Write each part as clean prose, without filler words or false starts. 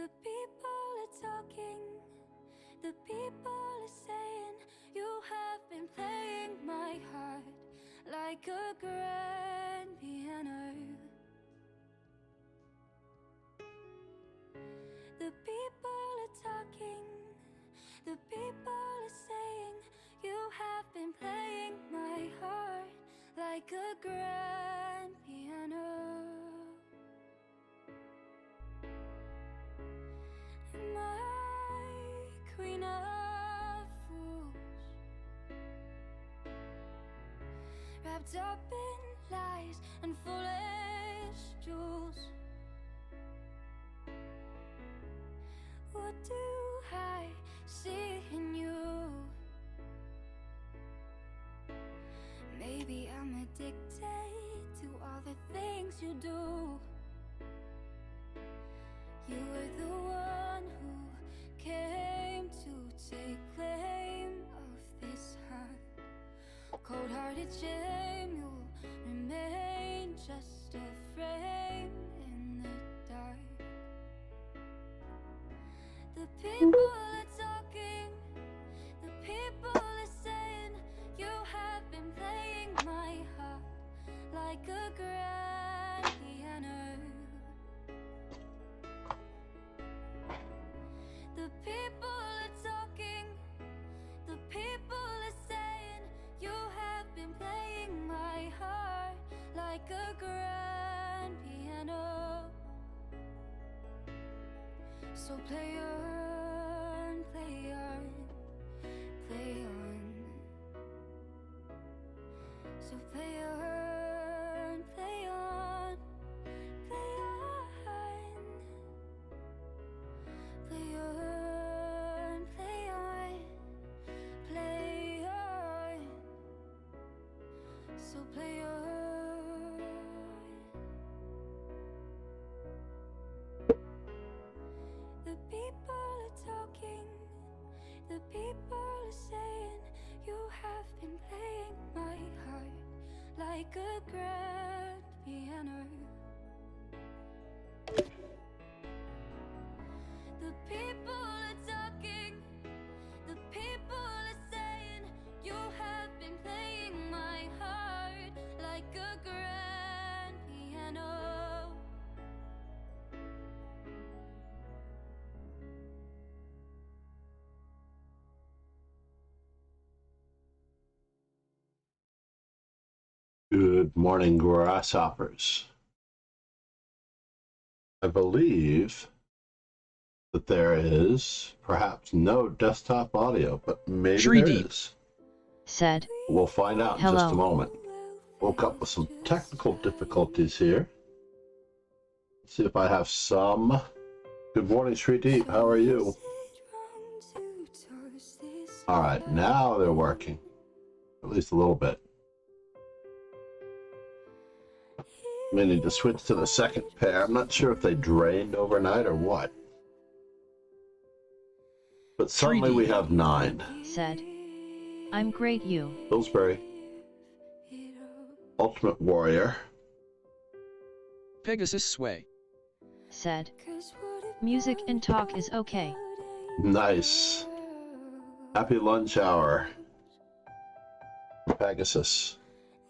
The people are talking, the people are saying, you have been playing my heart like a grand piano. The people are talking, the people are saying, you have been playing my heart like a grand piano. My queen of fools, wrapped up in lies and foolish jewels. What do I see in you? Maybe I'm addicted to all the things you do. You were the one who came to take claim of this heart. Cold-hearted shame, you'll remain just a frame in the dark. The people are talking, the people are saying, you have been playing my heart like a grand piano. The people are talking, the people are saying, you have been playing my heart like a grand piano. So play on, play on, play on. So play on, play on, play on. Play on, play on, play on. So play on. The people are talking, the people are saying, you have been playing my heart like a grand piano. The people are talking, the people are saying, you have been playing my heart like a grand piano. Good morning, grasshoppers. I believe that there is perhaps no desktop audio, but maybe Tree there deep. is. Said. We'll find out in just a Hello. moment. Woke up with some technical difficulties here. Let's see if I have some. Good morning, Tree Deep. How are you? All right, now they're working. At least a little bit. I may need to switch to the second pair. I'm not sure if they drained overnight or what. But suddenly we have 9. Said. I'm great, you. Pillsbury. Ultimate Warrior. Pegasus Sway. Said. Music and talk is okay. Nice. Happy lunch hour. Pegasus.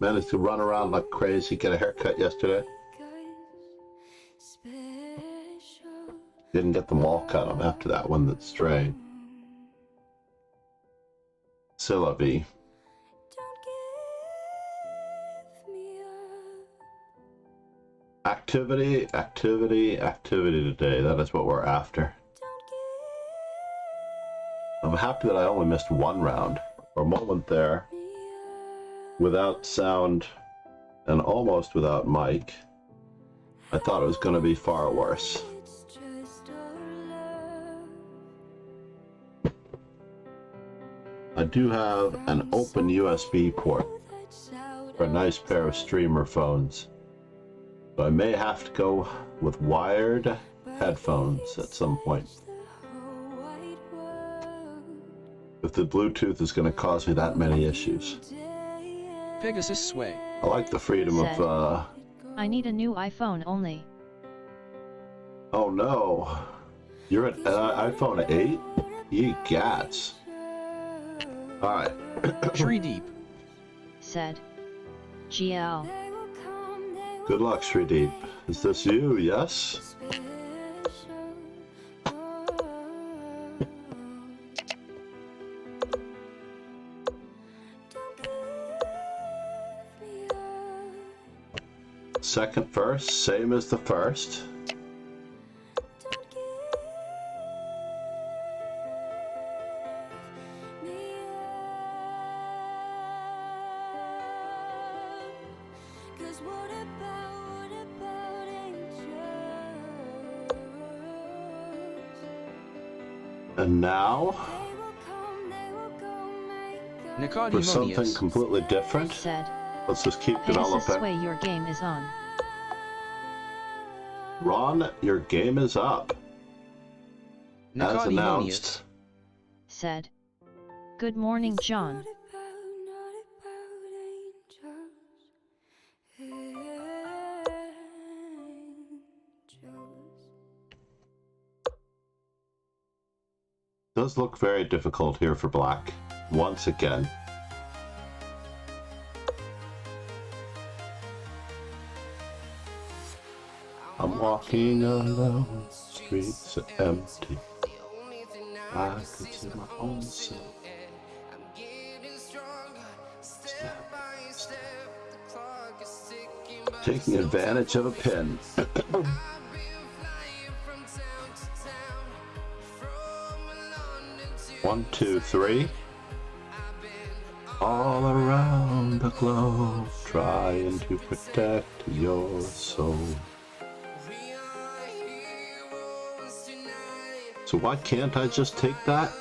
Managed to run around like crazy, get a haircut yesterday. Didn't get them all cut on after that one that's drained. C'est la vie. Activity, activity, activity today. That is what we're after. I'm happy that I only missed 1 round. For a moment there, without sound and almost without mic, I thought it was going to be far worse. I do have an open USB port for a nice pair of streamer phones, so I may have to go with wired headphones at some point. If the Bluetooth is going to cause me that many issues. Pegasus Sway. I like the freedom I need a new iPhone only. Oh no. You're an iPhone 8? Ye gats. Alright. Shri Deep. Said. GL. Good luck, Srideep. Is this you? Yes? Second verse, same as the first. And now, for something completely different, Said. let's just keep Pegasus developing. Sway, your game is on. Ron, your game is up. As announced. Said. Good morning, John. Does look very difficult here for black, once again. I'm walking alone, streets are empty. I could see my own self. Step by step. Taking advantage of a pin. 1, 2, 3. All around the globe, trying to protect your soul. So why can't I just take that?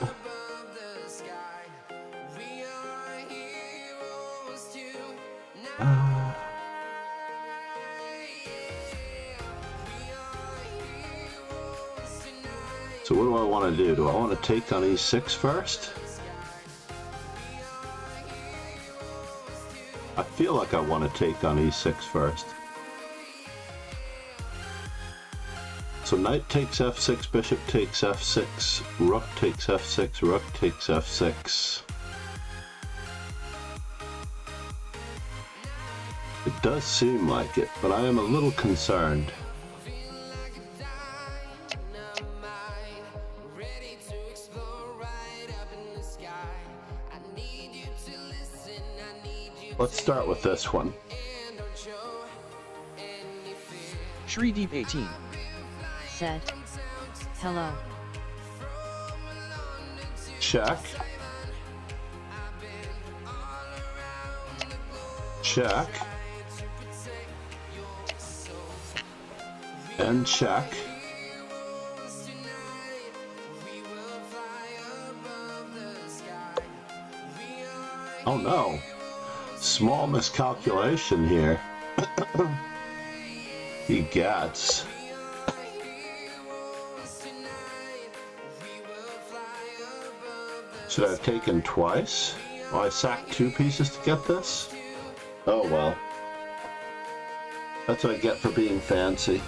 So what do I want to do? Do I want to take on E6 first? I feel like I want to take on E6 first. So knight takes F6, bishop takes F6, rook takes F6, rook takes F6. It does seem like it, but I am a little concerned. Let's start with this one. Shri Deep 18. Said. Hello. Check. Check. And check. Oh no. Small miscalculation here. He gets. Should I have taken twice? Oh, I sacked 2 pieces to get this? Oh well. That's what I get for being fancy.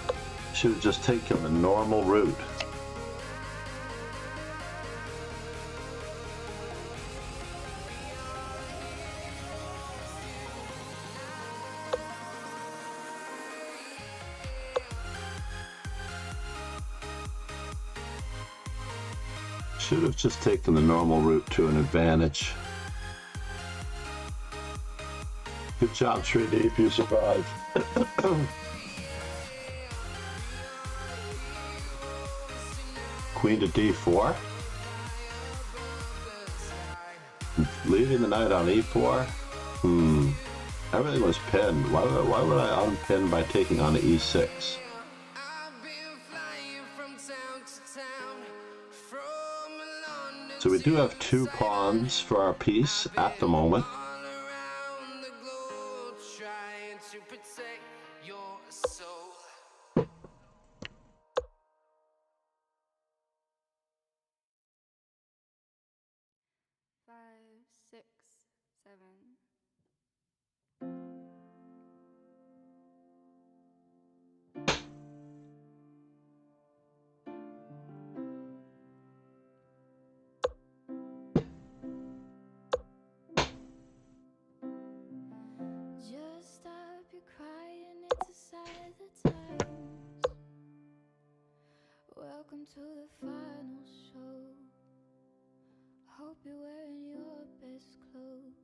Should have just taken the normal route. Should have just taken the normal route to an advantage. Good job, Srideep, you survived. Queen to D4. Leaving the knight on E4. Everything was pinned. Why would I unpin by taking on E6? So we do have 2 pawns for our piece at the moment. Welcome to the final show. Hope you're wearing your best clothes.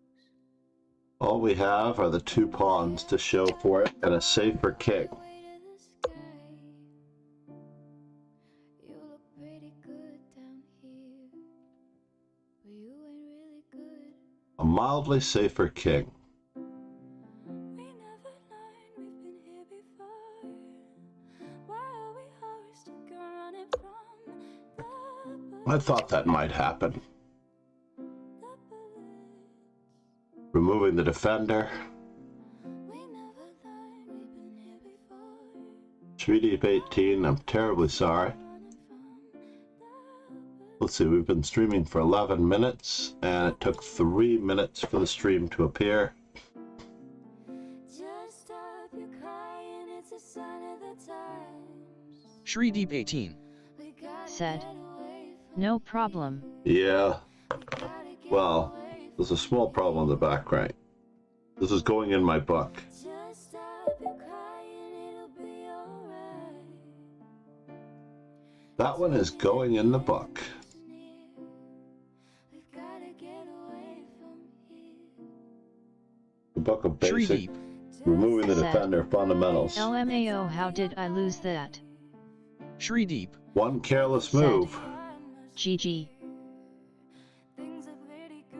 All we have are the 2 pawns to show for it and a safer king. You look pretty good down here, but you ain't really good. A mildly safer king. We never learned we've been here before. Why are we always stuck running from the I thought that might happen. Removing the defender. We never learned we've been here before. 3 deep 18, I'm terribly sorry. Let's see, we've been streaming for 11 minutes, and it took 3 minutes for the stream to appear. Just stop your crying, it's a sign of the times. Shri Deep 18. We gotta Said. get away No problem. Yeah, from, gotta get well, away there's a small problem in the background. This is going in my book. Just stop your crying, it'll be alright. That one is going in the book. We've gotta get away from here. The book of Shri basic, Deep. removing the Said. defender fundamentals. LMAO, how did I lose that? Shri Deep. One careless Said. move. GG. Things are pretty good.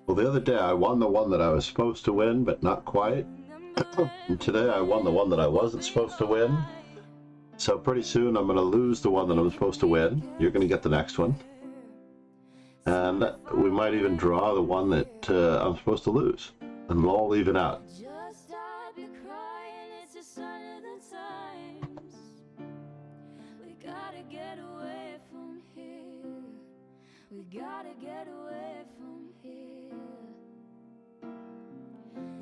Well, the other day I won the one that I was supposed to win, but not quite. And today I won the one that I wasn't supposed to win. So pretty soon I'm going to lose the one that I'm supposed to win. You're going to get the next one. And we might even draw the one that I'm supposed to lose. And we'll all even out. Just stop your crying, it's a sign of the times. We gotta get away from here. We gotta get away from here.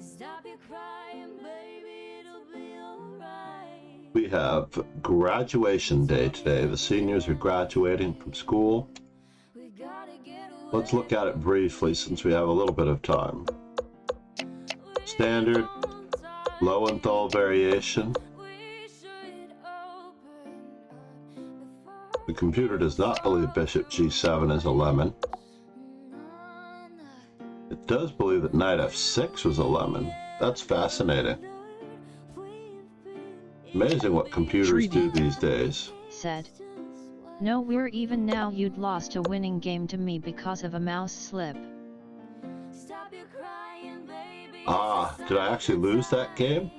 Stop your crying, baby, it'll be alright. We have graduation day today. The seniors are graduating from school. We gotta get away. Let's look at it briefly since we have a little bit of time. Standard, Lowenthal variation. We should open up before The computer does not believe bishop g7 is a lemon. It does believe that knight f6 was a lemon. That's fascinating. Amazing what computers do these days. Said. No, we're even now. You'd lost a winning game to me because of a mouse slip. Stop your crying, baby. Ah, did I actually lose that game?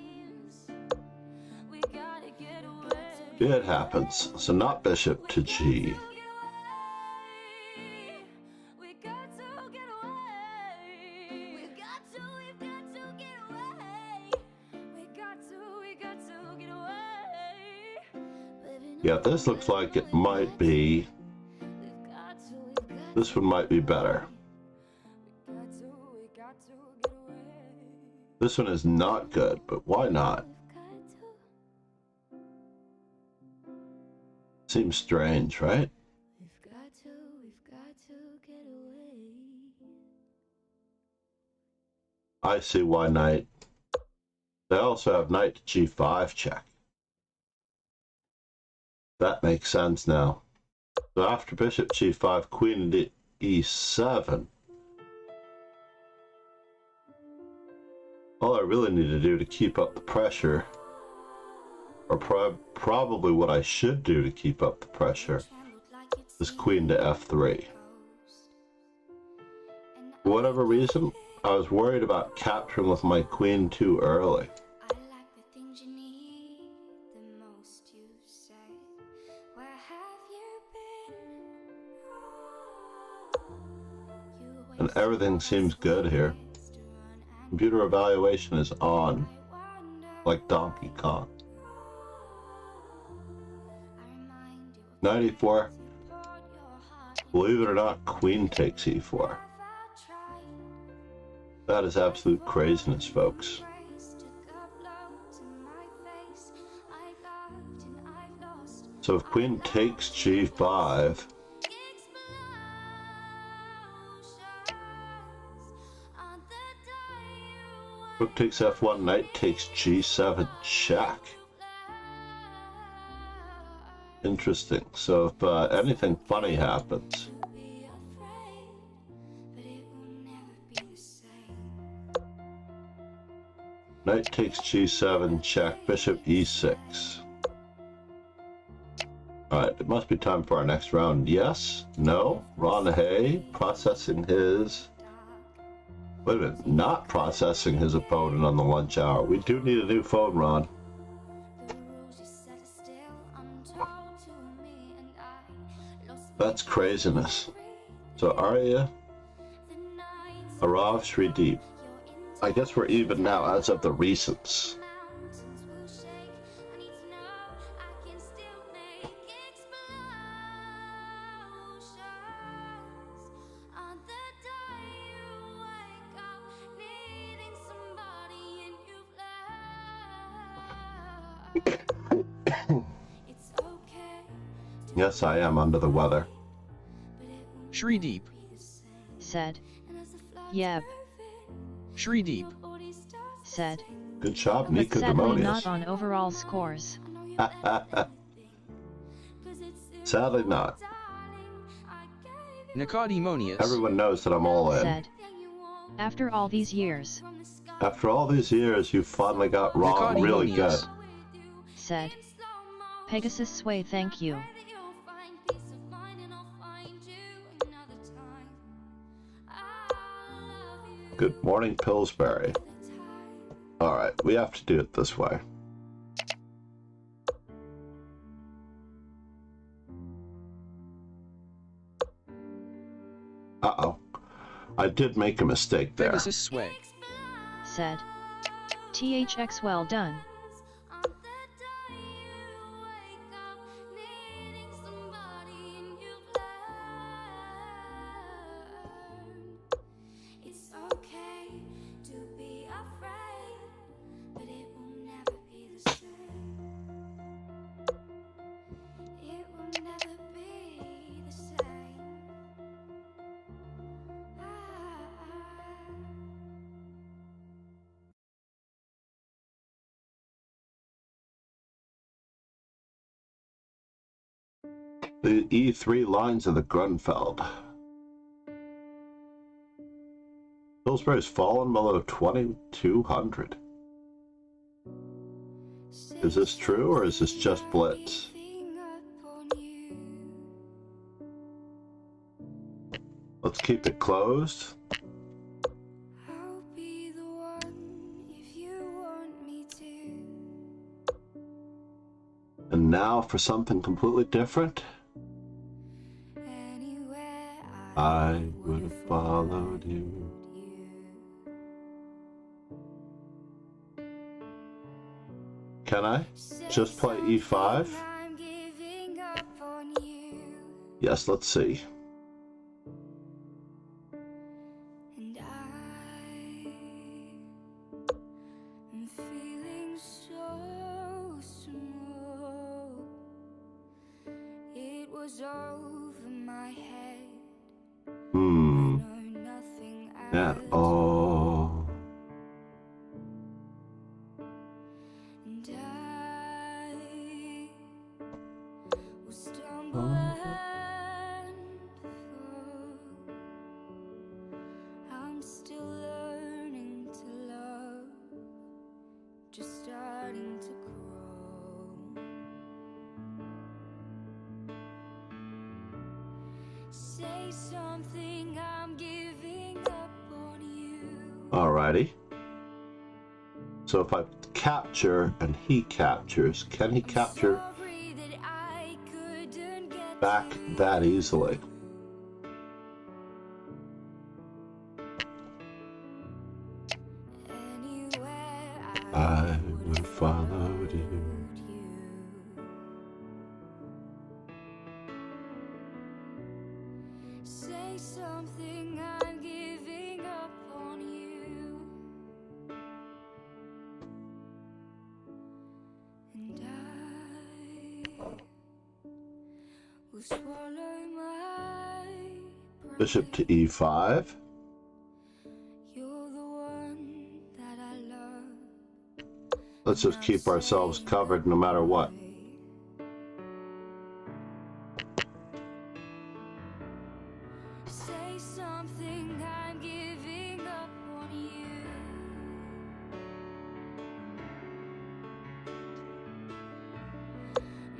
We gotta get away. It happens. So not bishop to g. We got to get away. We've got to get away. We got to get away. Yeah, this looks like it might be. We've got This one might be better. we got to get away. This one is not good, but why not? We've got to. Seems strange, right? We've got to get away. I see why knight. They also have knight to g5 check. That makes sense now. So after bishop g5, queen to e7. All I really need to do to keep up the pressure, or probably what I should do to keep up the pressure, is queen to f3. For whatever reason, I was worried about capturing with my queen too early. I like the things you need the most, you say. Where have you been? And everything seems good here. Computer evaluation is on, like Donkey Kong. 94. Believe it or not, queen takes e4. That is absolute craziness, folks. So if queen takes g5, rook takes f1, knight takes g7 check. Interesting. So if anything funny happens, knight takes g7, check, bishop e6. Alright, it must be time for our next round. Yes? No? Ron Hay processing his... Wait a minute, not processing his opponent on the lunch hour. We do need a new phone, Ron. That's craziness. So Arya, Arav, Shrideep. I guess we're even now as of the recents. Yes, I am under the weather. Shrideep. Said. Yep. Shrideep. Said. Good job, But Nika sadly Demonius. not on overall scores. Sadly not. Nicodemonius. Everyone knows that I'm all in. Said. After all these years. After all these years, you finally got wrong really good. Said. Pegasus Sway, thank you. Good morning, Pillsbury. Alright, we have to do it this way. Uh-oh. I did make a mistake there. Pegasus Sway. Said. THX, well done. The E3 lines of the Grunfeld. Pillsbury's fallen below 2,200. Is this true, or is this just Blitz? Let's keep it closed. And now for something completely different. I would have followed you. Can I just play E5? Yes, let's see. At all. I'm still learning to love, just starting to grow. Say something, I'm giving up on you. Alrighty. So if I capture and he captures, can he capture back that easily? I would have followed you. Say something, I'm giving up on you. And I will swallow my pride. Bishop to E5. You're the one that I love. Let's just keep ourselves covered no matter what.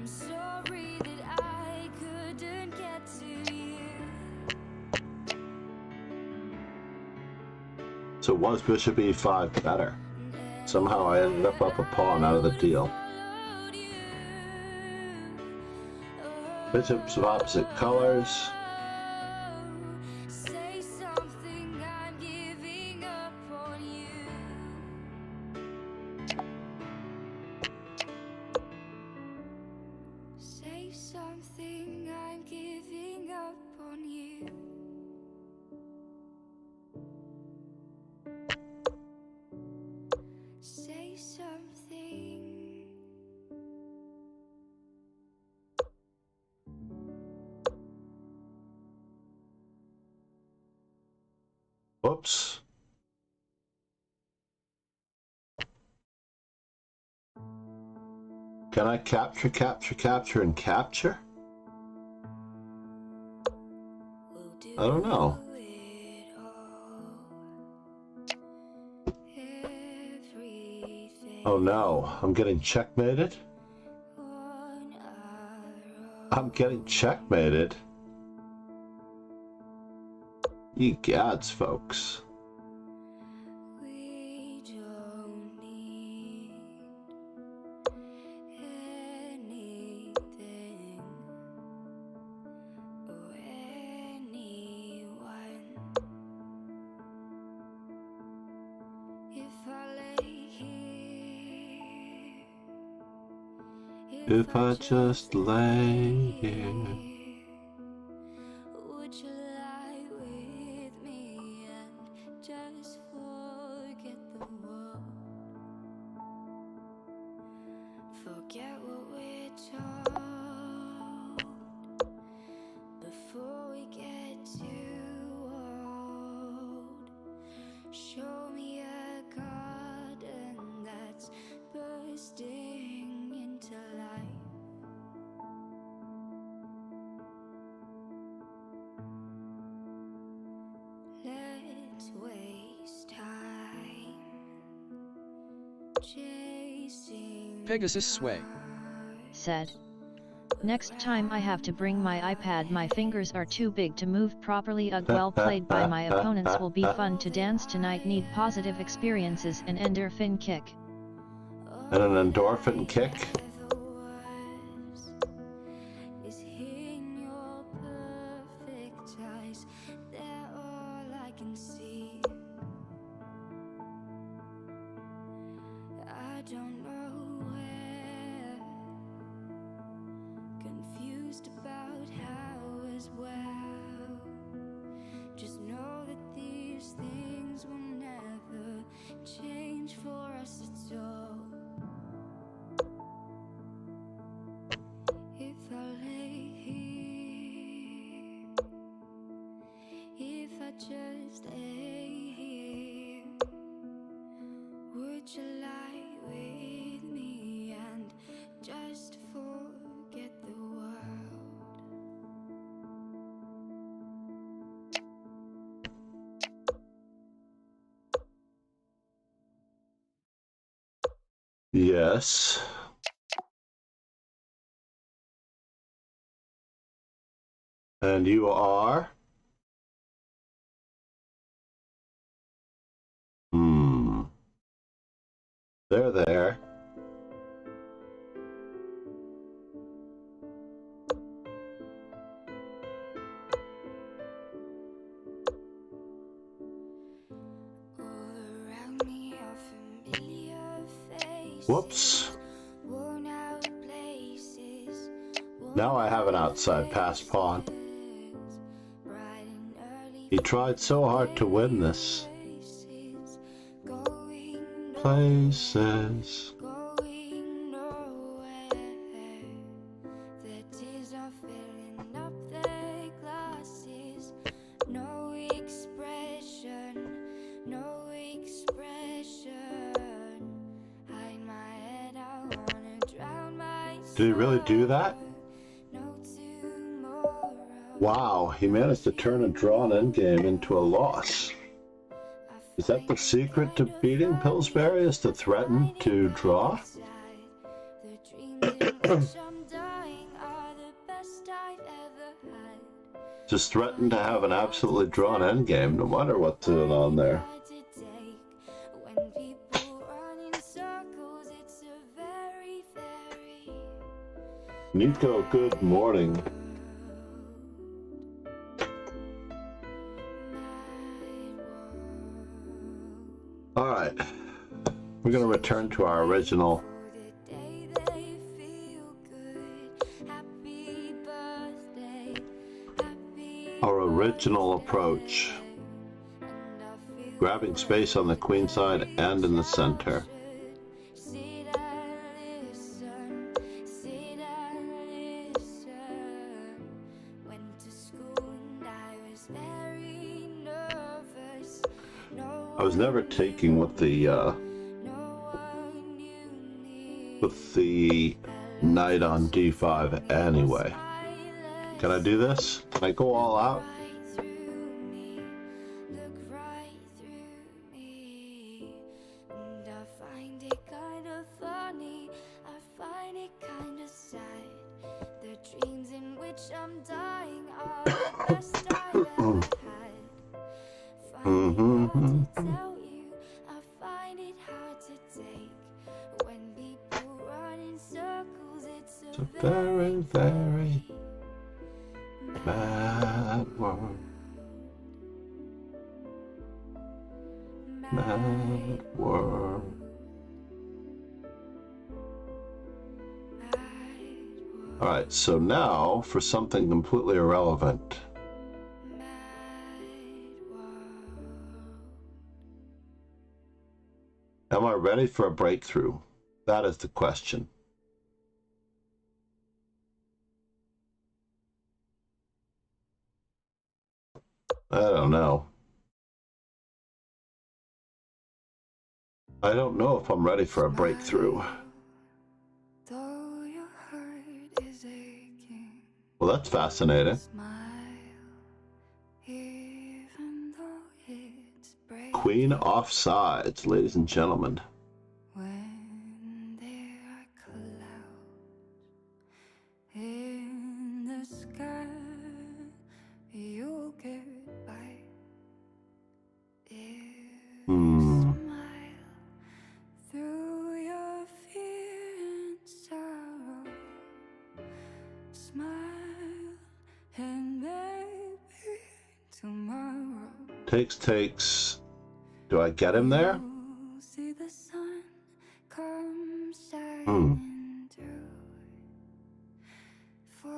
I'm sorry that I couldn't get to you. So was bishop e5 better? Somehow I ended up a pawn out of the deal. Bishops of opposite colors. Say something, I'm giving up on you. Say something, I'm giving up on you. Say something. Whoops. Can I capture, and capture? I don't know. Oh no, I'm getting checkmated? I'm getting checkmated? Ye gods, folks. We don't need anything or anyone. If I lay here, If I just lay here. would you lie with me and just forget the world? Forget what we're told before we get too old. Show me a garden that's bursting into life. Let's waste time chasing Pegasus sway. Said. Next time I have to bring my iPad, my fingers are too big to move properly. Ugh, well played by my opponents. Will be fun to dance tonight. Need positive experiences and endorphin kick. And an endorphin kick? is in your perfect eyes. They're all I can see. I don't know where, confused about how as well. Just know that these things will never change for us at all. If I lay here, if I just lay here, would you lie with me and just forget the world? Yes. And you are? There. All around me are familiar faces. Whoops. Worn out places. Now I have an outside pass pawn. Bright and early He tried so hard to win this. faces. Going Places. going nowhere. Their tears are filling up their glasses. No expression, no expression. Hide my head, I wanna drown myself. Did he really do that? No tomorrow. Wow, he managed to turn a drawn endgame into a loss. Is that the secret to beating Pillsbury, is to threaten to draw? The dreams in which I'm dying. just threaten to have an absolutely drawn endgame, no matter what's going on there. Nico, good morning. All right, we're going to return to our original approach, grabbing space on the queen side and in the center. I was never taking with the knight on d5 anyway. Can I do this? Can I go all out? It's a very, very mad world. Mad world. Alright, so now for something completely irrelevant. Am I ready for a breakthrough? That is the question. I don't know. I don't know if I'm ready for a breakthrough. Well, that's fascinating. Queen off sides, ladies and gentlemen. When there are clouds in the sky, you'll get by. If you smile through your fear and sorrow, smile and maybe tomorrow. Takes. Do I get him there? See the sun come shining through for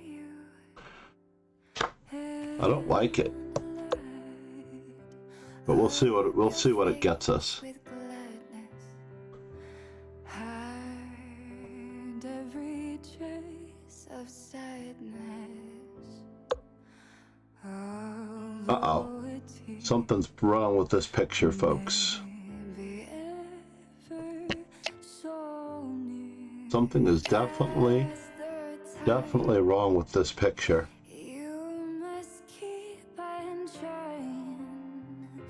you. I don't like it, but we'll see what it gets us. With gladness, hide every trace of sadness. Uh-oh. Something's wrong with this picture, folks. Something is definitely wrong with this picture. You must keep on trying.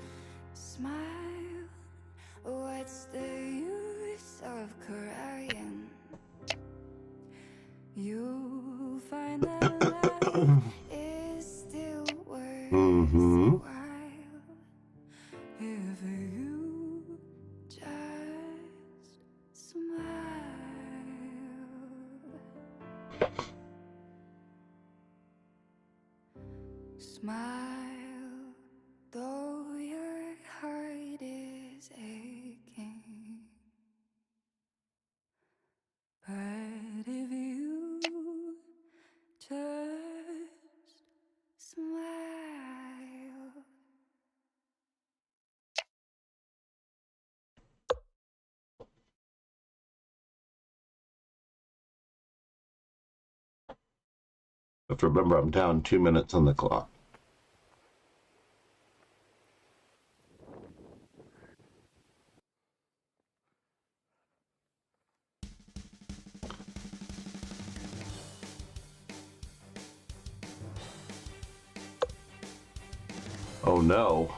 Smile. What's the use of crying? You'll find that life is still worthwhile. If you just smile. Smile, though your heart is aching. But if you just smile. I have to remember I'm down 2 minutes on the clock. Oh no.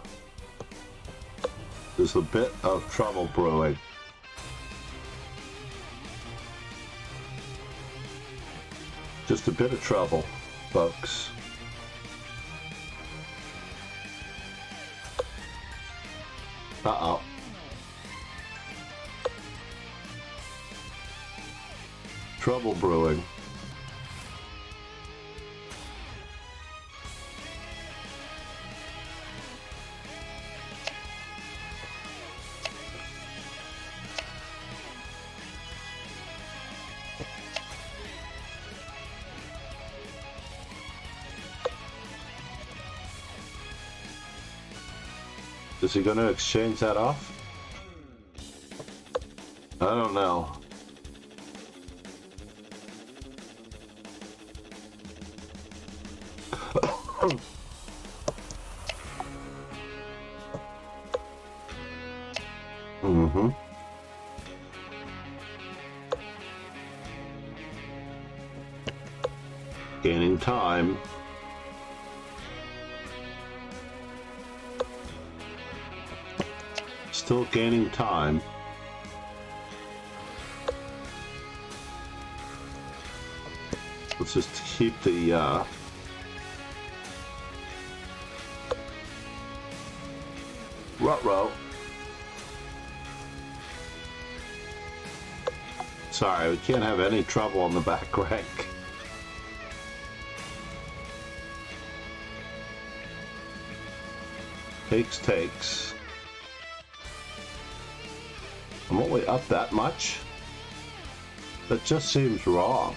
There's a bit of trouble brewing. Just a bit of trouble, folks. Uh-oh. Trouble brewing. Is he going to exchange that off? I don't know. Mm-hmm. Gaining time. Still gaining time. Let's just keep the ruh-roh. Sorry, we can't have any trouble on the back rank. Takes. I'm only up that much? That just seems wrong.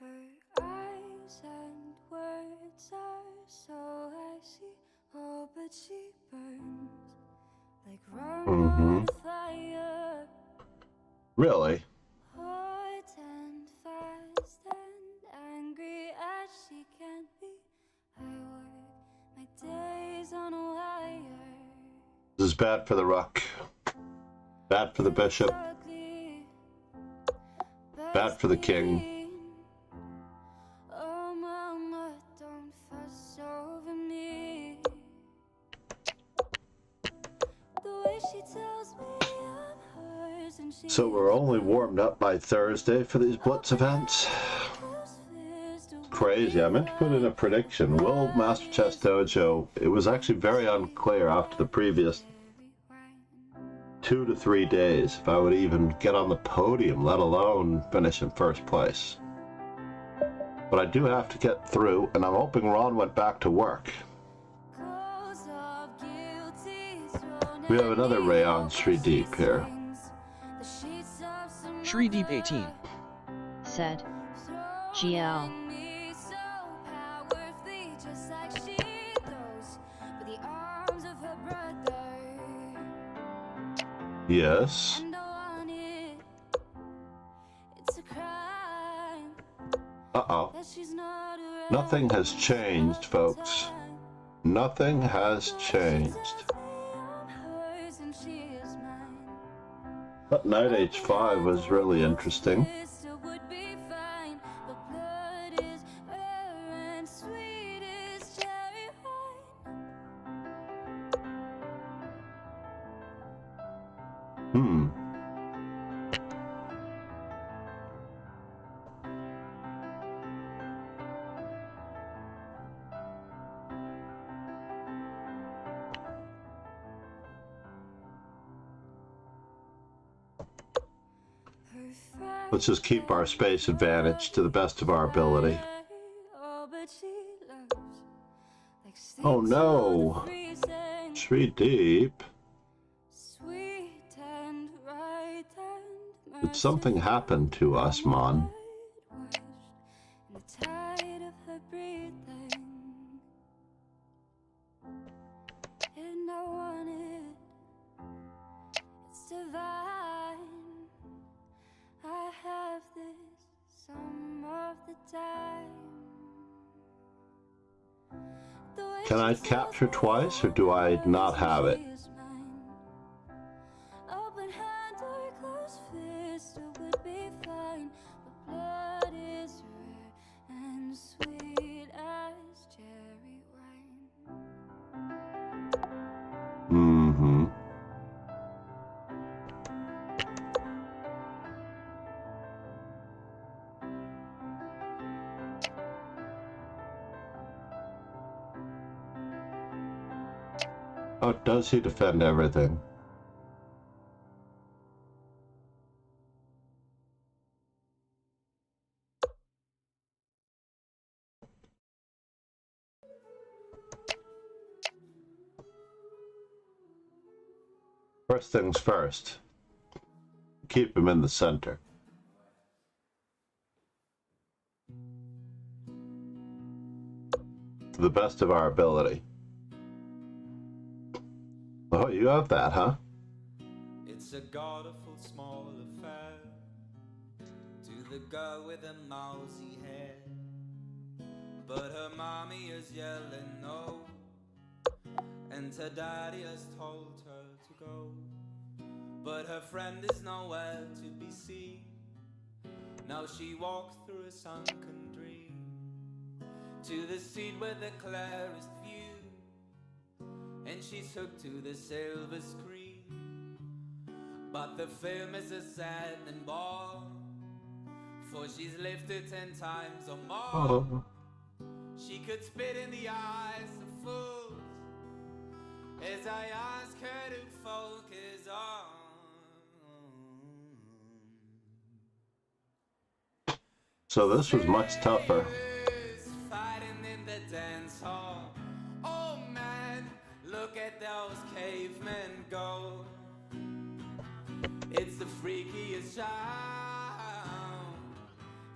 Her eyes and words are so icy, oh, but she burns like roaring fire. Really? Hot and fast and angry as she can be. I work my days on a wire. This is bad for the rook. Bad for the bishop. Bad for the king. Oh, mama, don't fuss over me. The way she tells me I'm hers and she So we're only warmed up by Thursday for these Blitz events. Crazy. I meant to put in a prediction. Will Master Chess Dojo, it was actually very unclear after the previous 2 to 3 days if I would even get on the podium, let alone finish in first place. But I do have to get through, and I'm hoping Ron went back to work. We have another Rayon Shri Deep here. Shri Deep 18. Said. GL. Yes. Uh-oh. Nothing has changed, folks. Nothing has changed. But knight h5 was really interesting. Let's just keep our space advantage to the best of our ability. Oh no! Shri Deep. Did something happen to us, Mon? Can I capture twice, or do I not have it? Open hand or closed fist, it would be fine. But blood is rare and sweet as cherry wine. Mm-hmm. Oh, does he defend everything? First things first. Keep him in the center. To the best of our ability. Oh, you have that, huh? It's a godful small affair to the girl with the mousy hair, but her mommy is yelling no, and her daddy has told her to go, but her friend is nowhere to be seen. Now she walks through a sunken dream to the seat with the clearest view, and she's hooked to the silver screen. But the film is a saddening ball, for she's lived it 10 times or more. Oh. She could spit in the eyes of fools as I ask her to focus on. So this was much tougher. Fighting in the dance hall. Oh man, look at those cavemen go. It's the freakiest sound.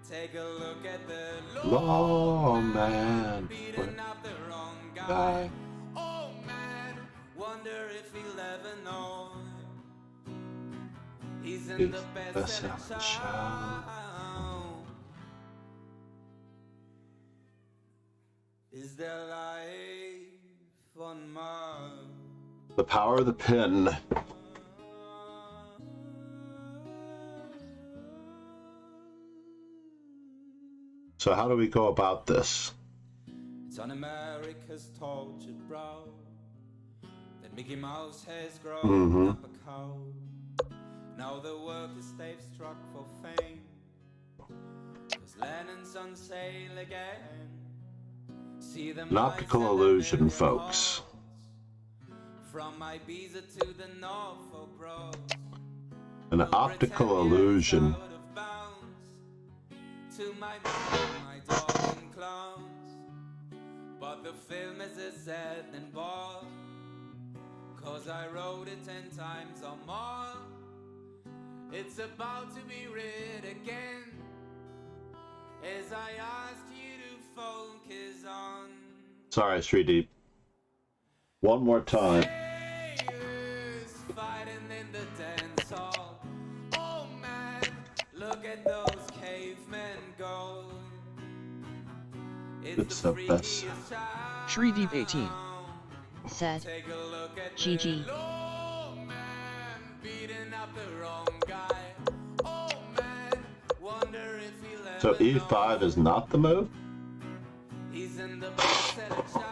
Take a look at the Law man beating up the wrong guy. Oh man, wonder if he'll ever know. He's in the best of the show. Is there life on Mars? The power of the pin. So how do we go about this? It's on America's tortured brow that Mickey Mouse has grown Mm-hmm. up a cow. Now the workers they've struck for fame, 'cause Lennon's on sale again. See them An optical illusion, folks. from Ibiza to the Norfolk Broads. An optical illusion. To my mom, my dog and clowns. But the film is a sad and ball, 'cause I wrote it 10 times or more. It's about to be read again, as I asked you to focus on. Sorry, Sri. One more time. Sailors fighting in the dance hall. Oh man, look at those cavemen go. It's the best. Shri Deep 18. Said. Take a look at GG. the low man beating up the wrong guy. Oh man, wonder if he'll ever So E5 is not the move? He's in the best set of town.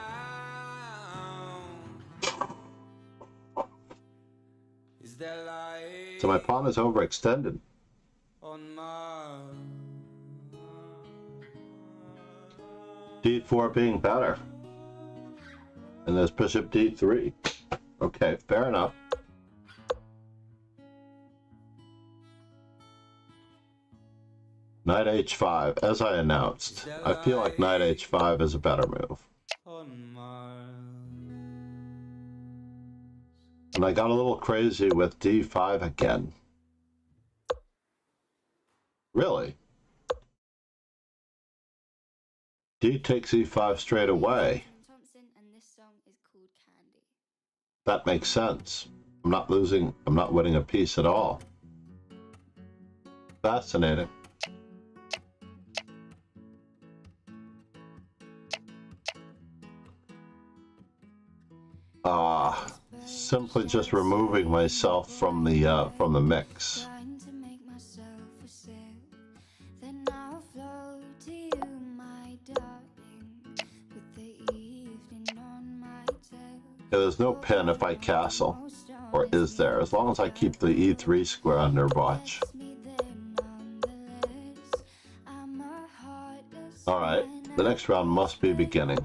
Is there life So my pawn is overextended. on Mars? D4 being better. And there's bishop D3. Okay, fair enough. Knight H5, as I announced. I feel like Knight H5 is a better move. On Mars. And I got a little crazy with D5 again. Really? D takes E5 straight away. Thompson, and this song is called Candy. That makes sense. I'm not winning a piece at all. Fascinating. Simply just removing myself from the mix. Trying to make myself a sail. Then I'll float to you, my darling, with the evening on my tail. Yeah, there's no pin if I castle, or is there? As long as I keep the E3 square under watch. All right, the next round must be beginning.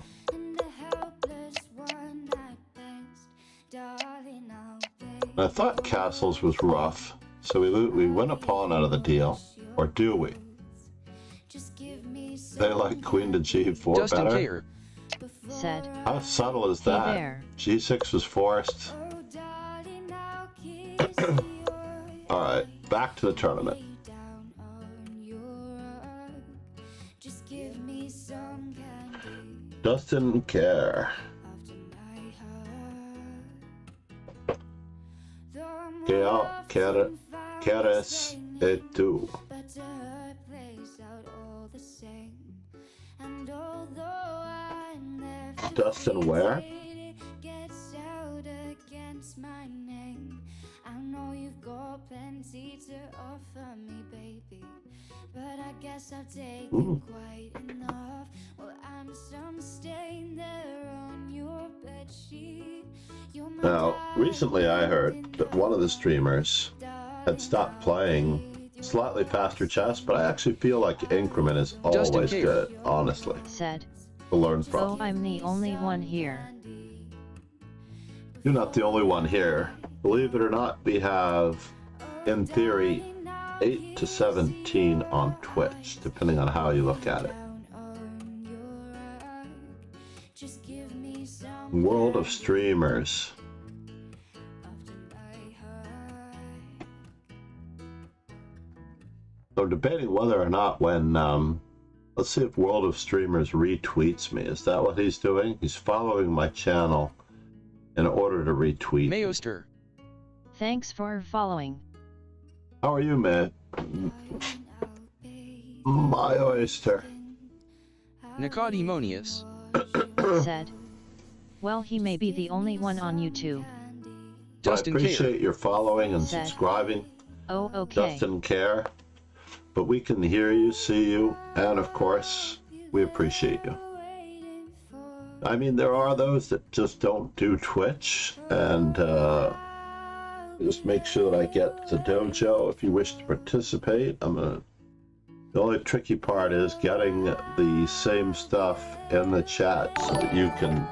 I thought castles was rough, so we win a pawn out of the deal. Or do we? They like queen to G4 Justin better? Said. How subtle is Hey that? there. G6 was forced. Alright, back to the tournament. Doesn't care. Quieres et tú. Dustin where? I know you've got plenty to offer me, baby, but I guess I've taken quite enough. Well, I'm some stain there on your bedsheet. Now, recently I heard that one of the streamers had stopped playing slightly faster chess, but I actually feel like increment is always good, honestly, Said. to learn Oh, from. I'm the only one here. You're not the only one here. Believe it or not, we have, in theory, 8 to 17 on Twitch, depending on how you look at it. World of streamers. So debating whether or not when, let's see if World of Streamers retweets me. Is that what he's doing? He's following my channel in order to retweet. Mayoster. Thanks for following. How are you, man? My oyster. Nicodemonius. Said. Well, he may be the only one on YouTube. Dustin I appreciate your following and Said. subscribing. Oh, okay. Doesn't care. But we can hear you, see you, and of course, we appreciate you. I mean, there are those that just don't do Twitch, and just make sure that I get the dojo if you wish to participate. The only tricky part is getting the same stuff in the chat so that you can.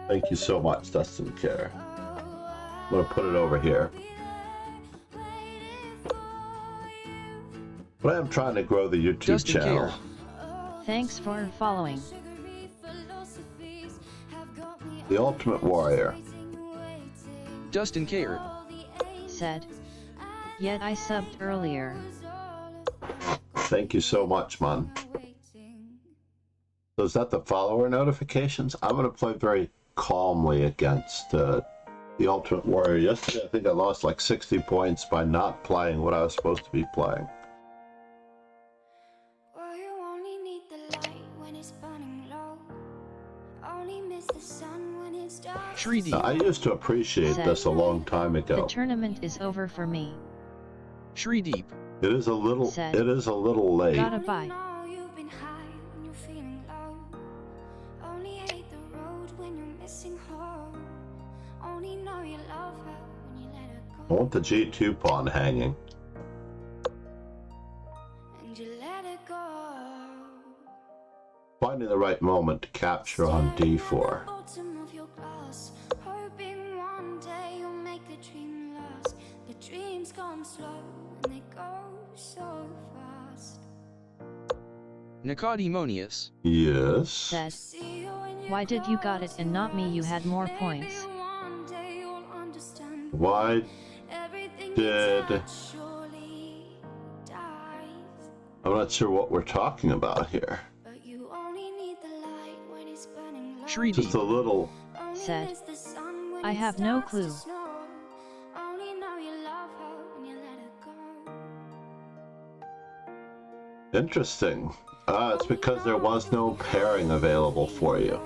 Thank you so much, Dustin Care. I'm gonna put it over here. But I am trying to grow the YouTube Justin channel. Care. Thanks for following. The Ultimate Warrior. Dustin Care. Said. Yet I subbed earlier. Thank you so much, man. So is that the follower notifications? I'm going to play very calmly against the Ultimate Warrior. Yesterday, I think I lost like 60 points by not playing what I was supposed to be playing. Shreedy. Now, I used to appreciate Said. this a long time The ago. tournament is over for me. Shreedeep. It is a little Said. late. Gotta buy. I want the G2 pawn hanging. Finding the right moment to capture on D4. Nicodemonius. Yes. Said. Why did you got it and not me? You had more points. Why did... I'm not sure what we're talking about here. Just a Shreedy. little... Said. I have no clue. Interesting. It's because there was no pairing available for you.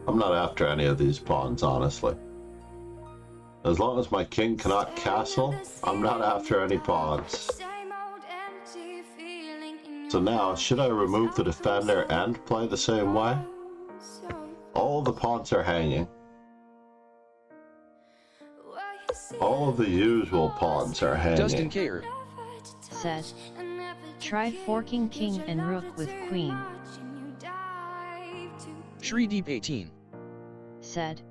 I'm not after any of these pawns, honestly. As long as my king cannot castle, I'm not after any pawns. So now, should I remove the defender and play the same way? All the pawns are hanging. All of the usual pawns are hanging. Dustin Care said. Tried forking king and rook with queen. Shreedeep 18 said.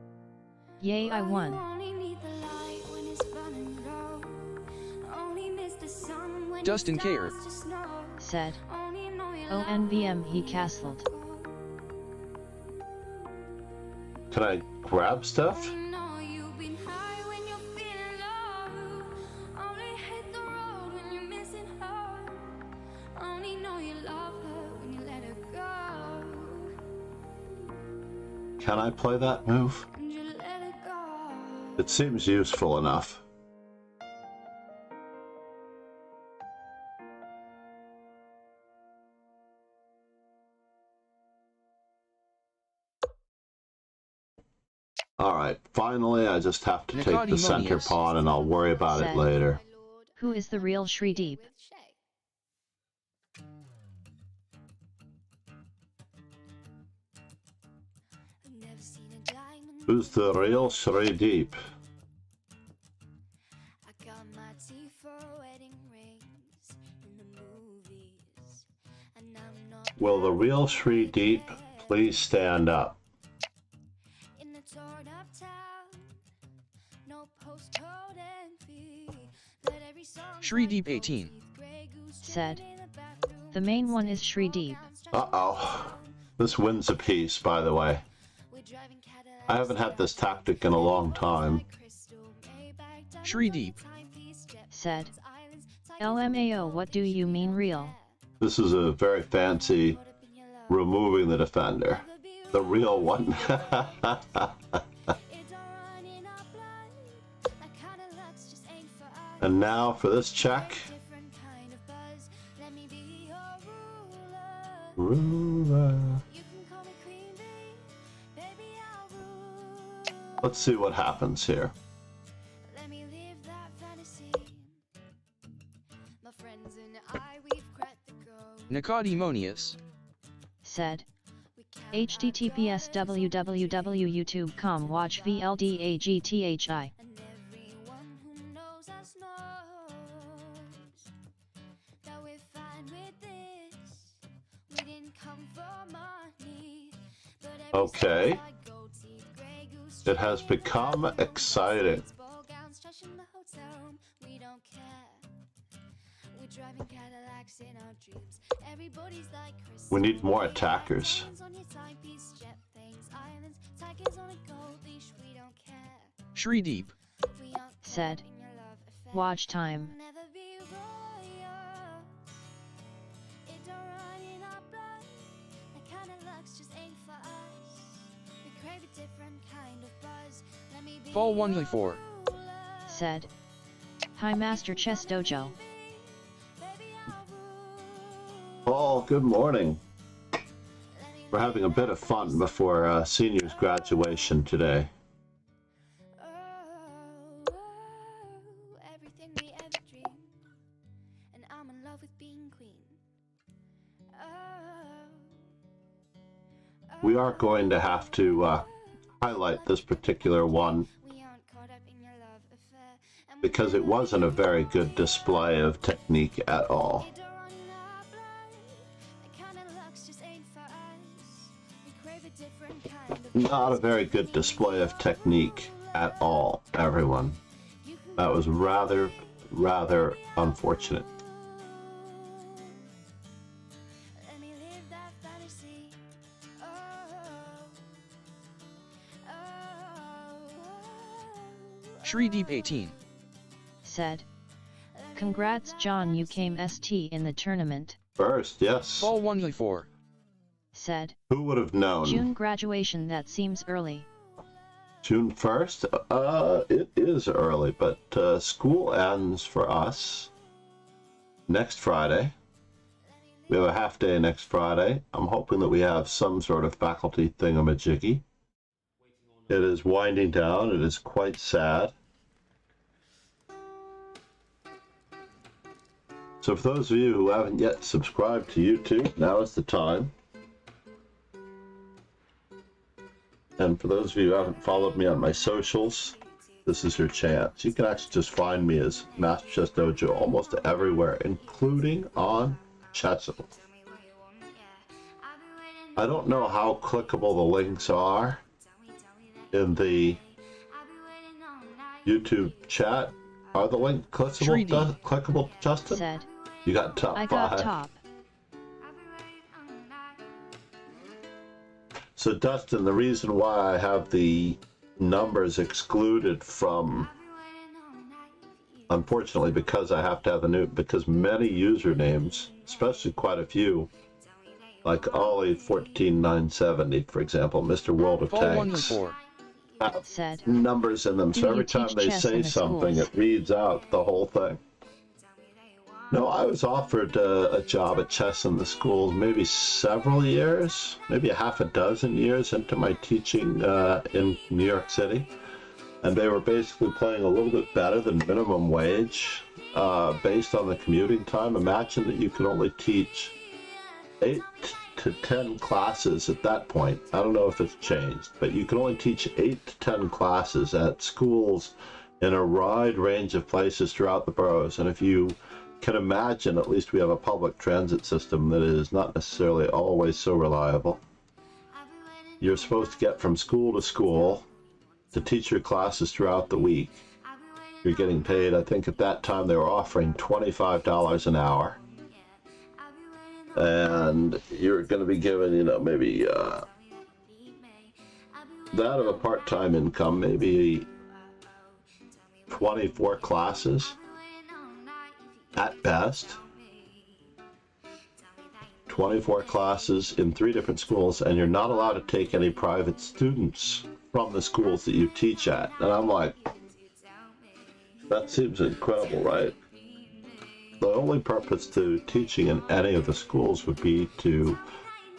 Yay, I won. Dustin Care said. ONVM, he castled. Can I grab stuff? Can I play that move? It seems useful enough. Alright, finally I just have to take the center pawn and I'll worry about it later. Who is the real Shreedeep? Who's the real Shreedeep? Will the real Shreedeep please stand up? Shreedeep 18 said. The main one is Shreedeep. Uh-oh. This wins a piece, by the way. I haven't had this tactic in a long time. Shreedeep said. LMAO, what do you mean real? This is a very fancy removing the defender. The real one. And now for this check. Ruler. Let's see what happens here. Nicodemonius said. https www.youtube.com watch vldagthi. Okay. It has become exciting. We need more attackers. Shreedeep said. Watch time. Fall 104 said. Hi Master Chess Dojo. Paul, good morning. We're having a bit of fun before seniors graduation today. We are going to have to highlight this particular one because it wasn't a very good display of technique at all. Not a very good display of technique at all, everyone. That was rather unfortunate. Shreedeep 18 said. Congrats John, you came ST in the tournament. First, yes. Fall 104 said. Who would have known? June graduation, that seems early. June 1st? It is early, but school ends for us next Friday. We have a half day next Friday. I'm hoping that we have some sort of faculty thingamajiggy. It is winding down. It is quite sad. So for those of you who haven't yet subscribed to YouTube, now is the time. And for those of you who haven't followed me on my socials, this is your chance. You can actually just find me as Master Chess Dojo almost everywhere, including on Chessable. I don't know how clickable the links are in the YouTube chat. Are the links clickable, Justin? Said. You got top I 5. got top. So Dustin, the reason why I have the numbers excluded from, unfortunately, because I have to have the new, because many usernames, especially quite a few, like Ollie 14970, for example, Mr. World of Tanks, have numbers in them. So every time they say something, it reads out the whole thing. No, I was offered a job at chess in the schools maybe several years, maybe a half a dozen years into my teaching in New York City. And they were basically paying a little bit better than minimum wage based on the commuting time. Imagine that you could only teach 8 to 10 classes at that point. I don't know if it's changed, but you can only teach 8 to 10 classes at schools in a wide range of places throughout the boroughs. And if you can imagine, at least we have a public transit system that is not necessarily always so reliable. You're supposed to get from school to school to teach your classes throughout the week. You're getting paid, I think at that time they were offering $25 an hour. And you're going to be given, you know, maybe that of a part-time income, maybe 24 classes at best. 24 classes in 3 different schools, and you're not allowed to take any private students from the schools that you teach at. And I'm like, that seems incredible, right? The only purpose to teaching in any of the schools would be to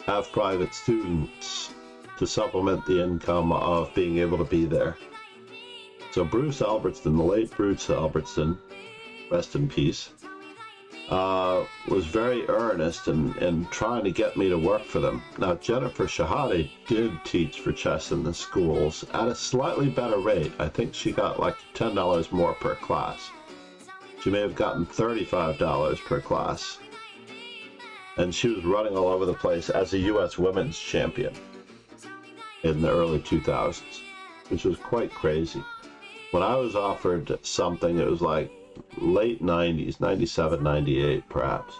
have private students to supplement the income of being able to be there. So Bruce Albertson, the late Bruce Albertson, rest in peace, was very earnest in trying to get me to work for them. Now, Jennifer Shahade did teach for chess in the schools at a slightly better rate. I think she got like $10 more per class. She may have gotten $35 per class. And she was running all over the place as a U.S. women's champion in the early 2000s, which was quite crazy. When I was offered something, it was like late 90s, 97, 98 perhaps.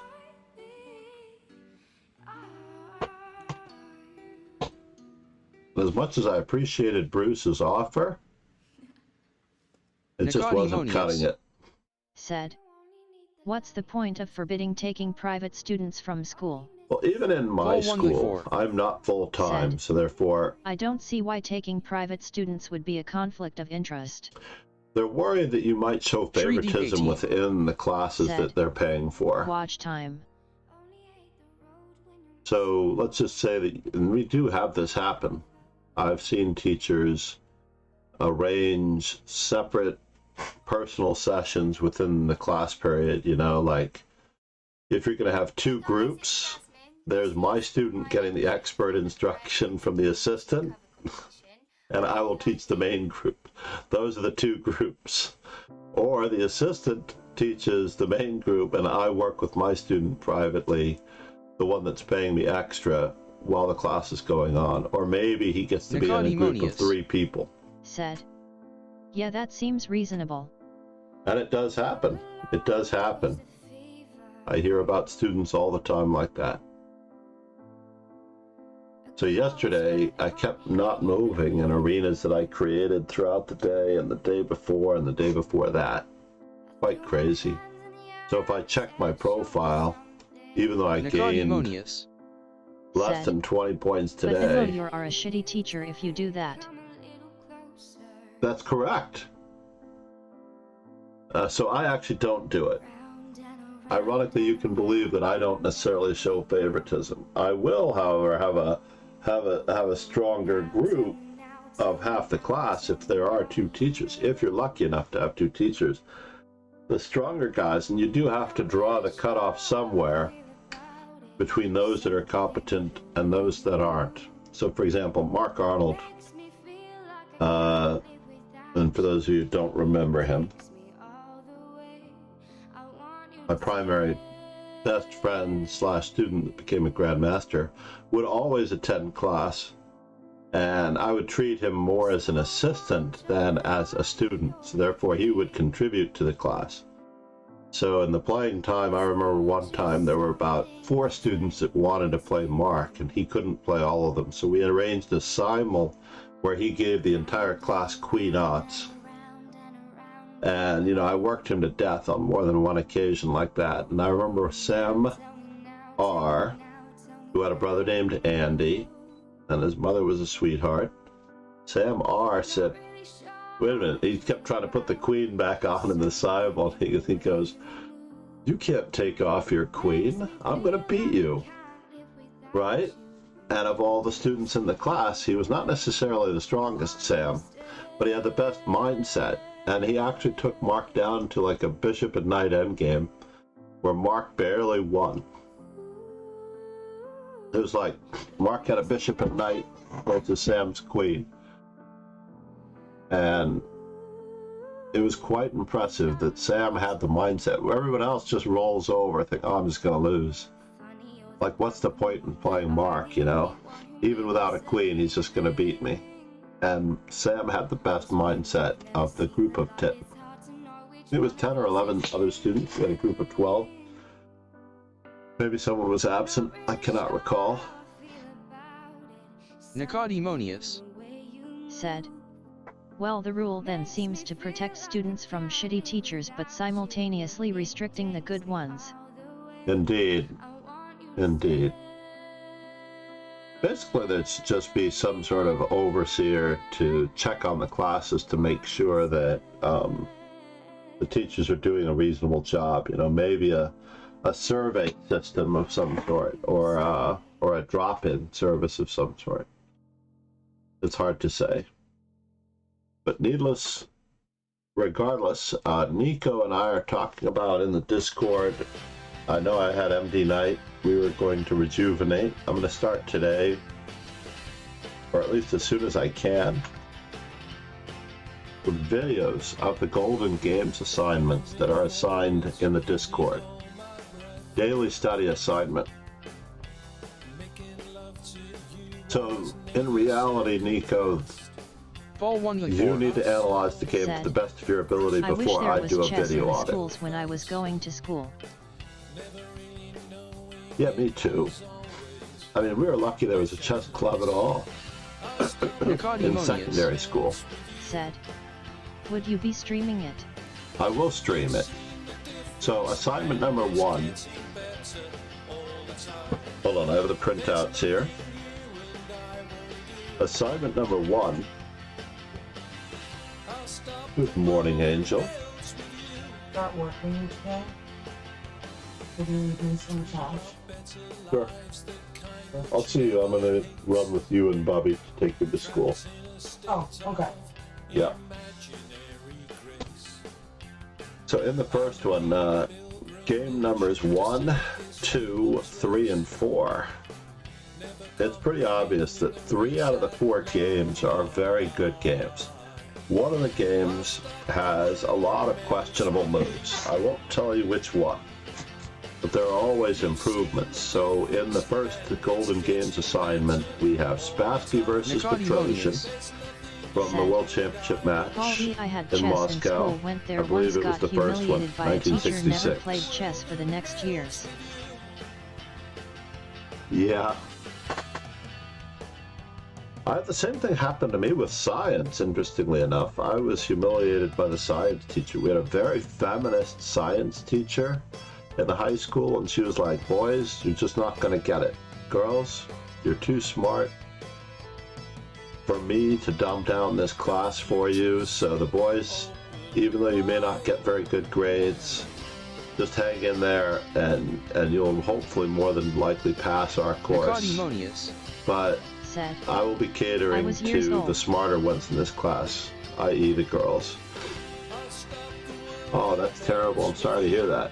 As much as I appreciated Bruce's offer, it just wasn't cutting it. Said, what's the point of forbidding taking private students from school? Well, even in my school, I'm not full-time, so therefore... I don't see why taking private students would be a conflict of interest. They're worried that you might show favoritism within the classes that they're paying for. Watch time. So let's just say that, and we do have this happen. I've seen teachers arrange separate personal sessions within the class period, you know, like if you're going to have 2 groups, there's my student getting the expert instruction from the assistant, and I will teach the main group. Those are the 2 groups. Or the assistant teaches the main group, and I work with my student privately, the one that's paying me extra while the class is going on. Or maybe he gets to be in a group of 3 people. Said, yeah, that seems reasonable. And it does happen. It does happen. I hear about students all the time like that. So yesterday, I kept not moving in arenas that I created throughout the day and the day before and the day before that. Quite crazy. So if I check my profile, even though I gained less than 20 points today... But you are a shitty teacher if you do that. That's correct. So I actually don't do it. Ironically, you can believe that I don't necessarily show favoritism. I will, however, have a stronger group of half the class if there are two teachers, if you're lucky enough to have two teachers. The stronger guys, and you do have to draw the cutoff somewhere between those that are competent and those that aren't. So, for example, Mark Arnold, and for those of you who don't remember him, my primary best friend slash student that became a grandmaster, would always attend class, and I would treat him more as an assistant than as a student, so therefore he would contribute to the class. So in the playing time, I remember one time there were about 4 students that wanted to play Mark, and he couldn't play all of them, so we arranged a simul where he gave the entire class queen-outs. And, you know, I worked him to death on more than one occasion like that. And I remember Sam R., who had a brother named Andy, and his mother was a sweetheart. Sam R. said, wait a minute, he kept trying to put the queen back on in the simul. He goes, you can't take off your queen. I'm going to beat you. Right? And of all the students in the class, he was not necessarily the strongest, Sam, but he had the best mindset. And he actually took Mark down to like a bishop and knight endgame, where Mark barely won. It was like Mark had a bishop and knight versus Sam's queen. And it was quite impressive that Sam had the mindset where everyone else just rolls over, think, oh, I'm just going to lose. Like, what's the point in playing Mark, you know? Even without a queen, he's just going to beat me. And Sam had the best mindset of the group of 10. It was 10 or 11 other students. We had a group of 12. Maybe someone was absent. I cannot recall. Nicodemonius said, well, the rule then seems to protect students from shitty teachers but simultaneously restricting the good ones. Indeed. Indeed. Basically, there should just be some sort of overseer to check on the classes to make sure that the teachers are doing a reasonable job. You know, maybe a survey system of some sort, or a drop-in service of some sort. It's hard to say. But regardless, Nico and I are talking about in the Discord. I know I had MD Night. We were going to rejuvenate. I'm going to start today, or at least as soon as I can, with videos of the Golden Games assignments that are assigned in the Discord. Daily study assignment. So, in reality, Nico, Fall 1 you need to analyze the game to the best of your ability before I do a video on it. When I was going to school. Yeah, me too. I mean, we were lucky there was a chess club at all in secondary school. Said, would you be streaming it? I will stream it. So, assignment number 1. Hold on, I have the printouts here. Assignment number 1. Good morning, Angel. Start working today. We're going to do some cash. Sure. I'll see you. I'm going to run with you and Bobby to take you to school. Oh, okay. Yeah. So in the first one, game numbers 1, 2, 3, and 4. It's pretty obvious that 3 out of the 4 games are very good games. One of the games has a lot of questionable moves. I won't tell you which one, but there are always improvements. So in the first Golden Games assignment, we have Spassky versus Petrosian from the World Championship match in Moscow. I believe it was the first one, 1966. Never played chess for the next years. Yeah. The same thing happened to me with science, interestingly enough. I was humiliated by the science teacher. We had a very feminist science teacher in the high school, and she was like, boys, you're just not going to get it. Girls, you're too smart for me to dumb down this class for you. So the boys, even though you may not get very good grades, just hang in there, and you'll hopefully more than likely pass our course. But said, I will be I catering was years to old. the smarter ones in this class, i.e. the girls. Oh, that's terrible. I'm sorry to hear that.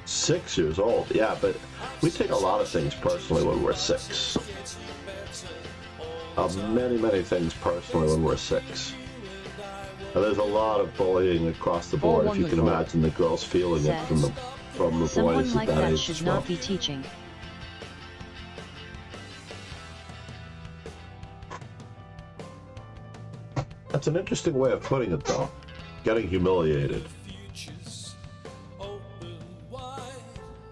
6 years old. Yeah, but we take a lot of things personally when we're 6. Many things personally when we're 6. And there's a lot of bullying across the board. If you can imagine the girls feeling it from the boys Someone at like that that age should as well. not be teaching. That's an interesting way of putting it, though. Getting humiliated.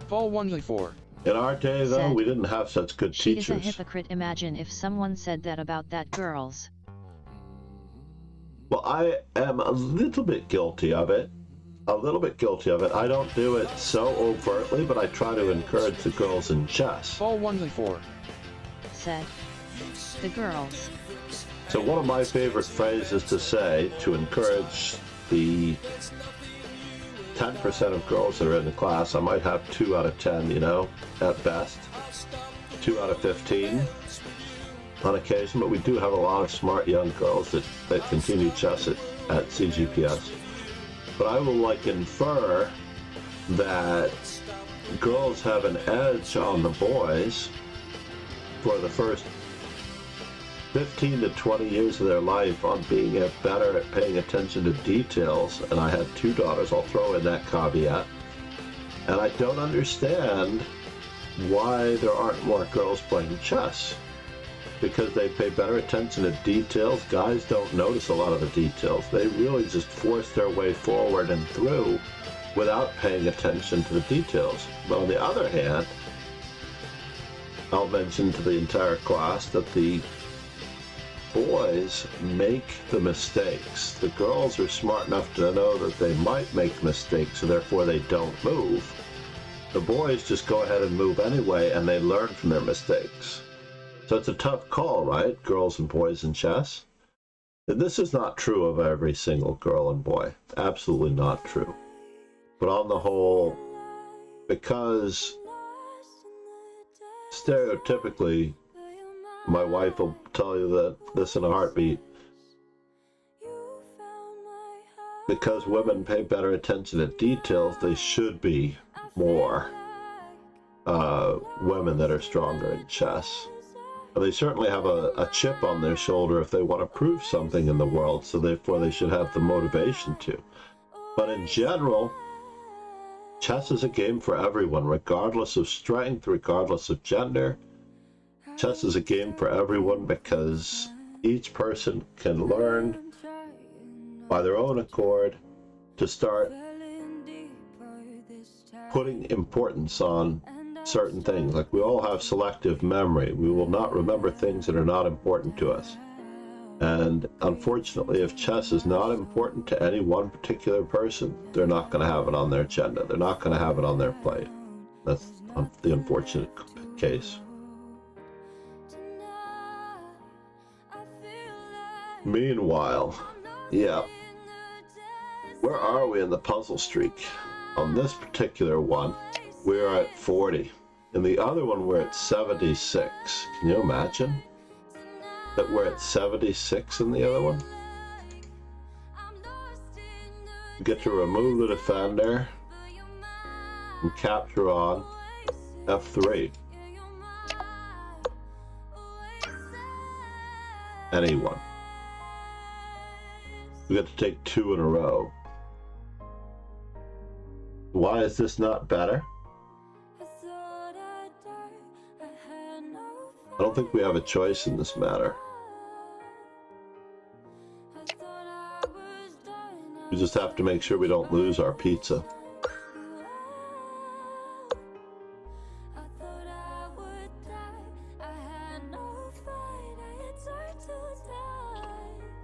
Fall 104. In our day, though, Said, we didn't have such good She is a teachers. hypocrite. Imagine if someone said that about that girls. Well, I am a little bit guilty of it. I don't do it so overtly, but I try to encourage the girls in chess. Fall 104. Said, the girls. So one of my favorite phrases to say to encourage the 10% of girls that are in the class, I might have 2 out of 10, you know, at best. 2 out of 15 on occasion, but we do have a lot of smart young girls that continue chess at CGPS. But I will infer that girls have an edge on the boys for the first 15 to 20 years of their life on being better at paying attention to details. And I had 2 daughters, I'll throw in that caveat. And I don't understand why there aren't more girls playing chess. Because they pay better attention to details. Guys don't notice a lot of the details. They really just force their way forward and through without paying attention to the details. But on the other hand, I'll mention to the entire class that the boys make the mistakes. The girls are smart enough to know that they might make mistakes, so therefore they don't move. The boys just go ahead and move anyway, and they learn from their mistakes. So it's a tough call, right? Girls and boys in chess. And this is not true of every single girl and boy. Absolutely not true. But on the whole, because stereotypically, my wife will tell you that this in a heartbeat, because women pay better attention to details, they should be more women that are stronger in chess. They certainly have a chip on their shoulder if they want to prove something in the world, so therefore they should have the motivation to. But in general, chess is a game for everyone, regardless of strength, regardless of gender. Chess is a game for everyone because each person can learn by their own accord to start putting importance on certain things. Like, we all have selective memory. We will not remember things that are not important to us. And unfortunately, if chess is not important to any one particular person, they're not going to have it on their agenda. They're not going to have it on their plate. That's the unfortunate case. Meanwhile, yeah, where are we in the puzzle streak? On this particular one, we're at 40. In the other one, we're at 76. Can you imagine that we're at 76 in the other one? We get to remove the defender and capture on F3. Anyone. We get to take 2 in a row. Why is this not better? I don't think we have a choice in this matter. We just have to make sure we don't lose our pizza.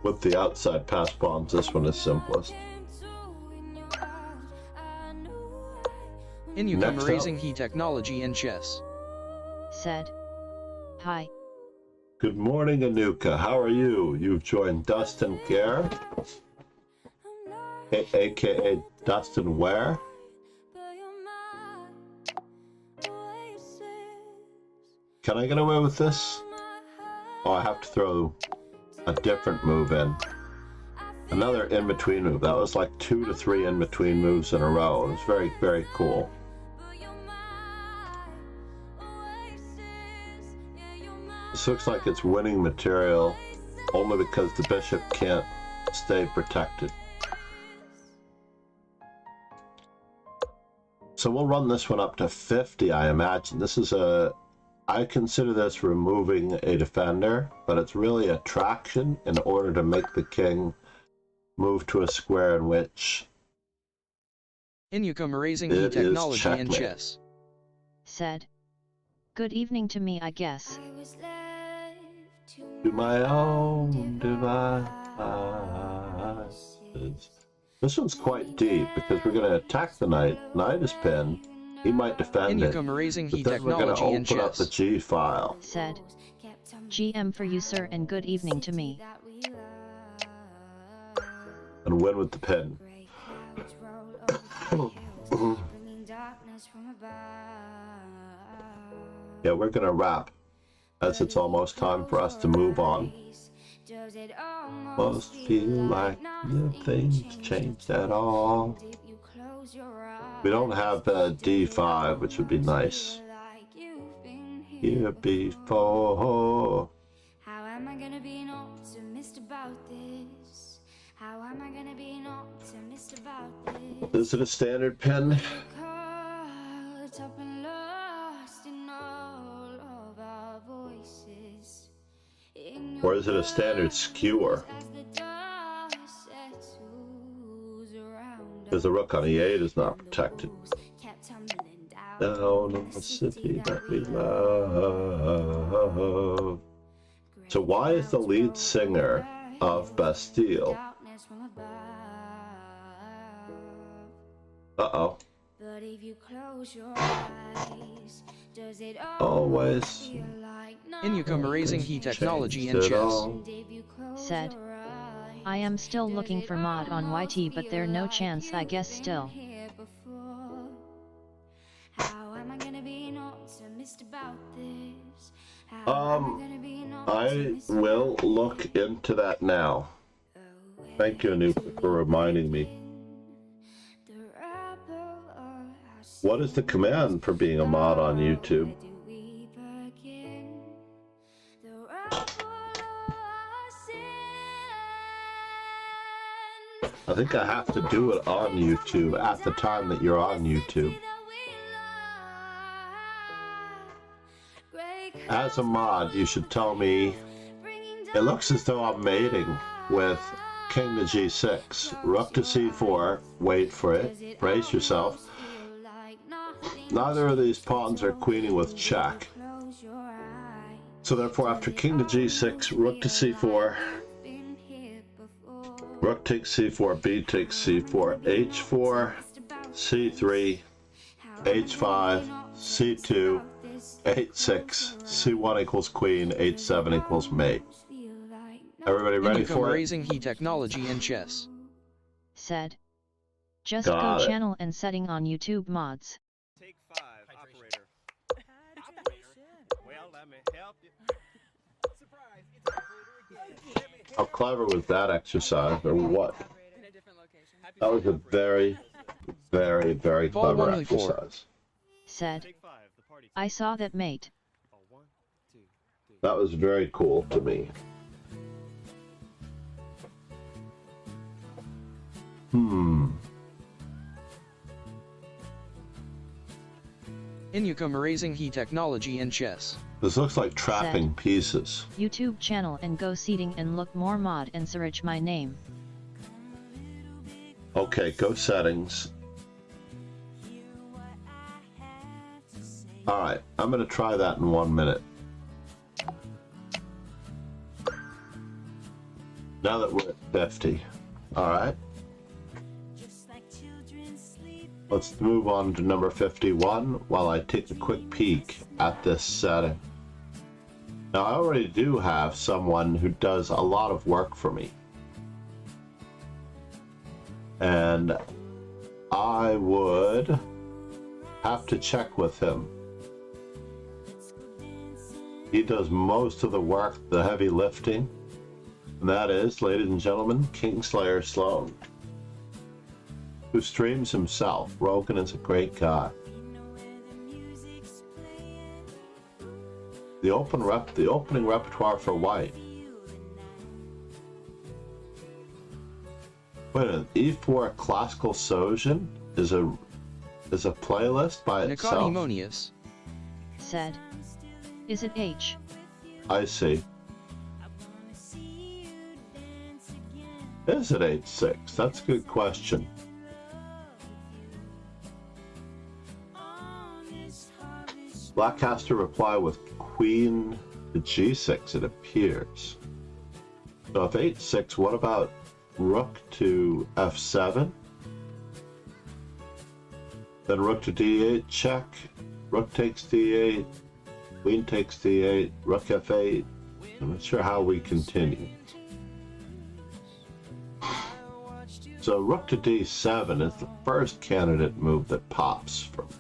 With the outside pass pawns, this one is simplest. In you Next come up. raising he technology in chess. Said, hi. Good morning, Anuka. How are you? You've joined Dustin Gare, aka Dustin Ware. Can I get away with this? Oh, I have to throw a different move in. Another in-between move. That was like 2 to 3 in-between moves in a row. It was very, very cool. This looks like it's winning material only because the bishop can't stay protected. So we'll run this one up to 50, I imagine. This is I consider this removing a defender, but it's really a traction in order to make the king move to a square in which Income raising key technology in chess. Said. Good evening to me, I guess. to my own devices. This one's quite deep because we're going to attack the knight. Knight is pinned. He might defend it. Raising But then we're going to open up the G file. Said. GM for you, sir, and good evening to me. And win with the pin. Yeah, we're going to wrap, as it's almost time for us to move on. Most feel like nothing's changed at all. We don't have D5, which would be nice. Here before. How am I gonna be an optimist about this? How am I gonna be an optimist about this? Is it a standard pen? Caught up and lost in all of our voices. Or is it a standard skewer? Because the rook on E8 is not protected. Down in the city that we love. So why is the lead singer of Bastille? Uh-oh. Always. Income raising key technology in chess. Said. I am still looking for mod on YT, but there no chance, I guess still. I will look into that now. Thank you, Anupa, for reminding me. What is the command for being a mod on YouTube? I think I have to do it on YouTube at the time that you're on YouTube. As a mod, you should tell me, it looks as though I'm mating with king to g6, rook to c4, wait for it, brace yourself. Neither of these pawns are queening with check. So therefore, after king to g6, rook to c4, rook takes c4, b takes c4, h4, c3, h5, c2, h6, c1 equals queen, h7 equals mate. Everybody ready for it? Raising key technology in chess. Said. Just go channel and setting on YouTube mods. Take 5, operator. Well, let me help you. Surprise, it's operator again. How clever was that exercise, or what? That was a very, very, very clever exercise. Said. I saw that, mate. That was very cool to me. Income raising key technology in chess. This looks like trapping pieces. YouTube channel and go seating and look more mod and search my name. Okay, go settings. Alright, I'm going to try that in 1 minute. Now that we're at 50. Alright. Let's move on to number 51 while I take a quick peek at this setting. Now I already do have someone who does a lot of work for me. And I would have to check with him. He does most of the work, the heavy lifting. And that is, ladies and gentlemen, Kingslayer Sloan, who streams himself. Rogan is a great guy. The opening repertoire for White. Wait a minute, E4 Classical Sojin is a playlist by itself. Nicodemonius said. Is it H? I see. Is it H6? That's a good question. Blackcaster reply with Queen to G6, it appears. So if H6, what about Rook to F7? Then Rook to D8, check. Rook takes D8. Queen takes D8. Rook F8. I'm not sure how we continue. So Rook to D7 is the first candidate move that pops from it.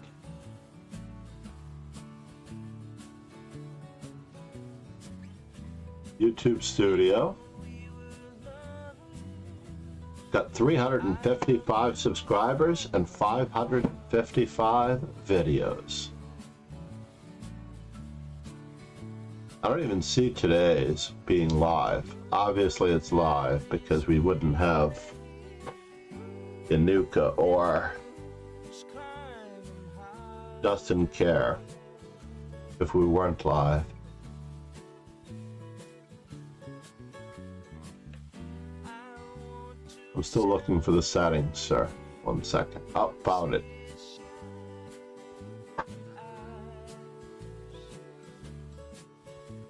YouTube Studio. Got 355 subscribers and 555 videos. I don't even see today's being live. Obviously it's live because we wouldn't have Inuka or Justin Care if we weren't live. I'm still looking for the settings, sir. 1 second. Oh, found it.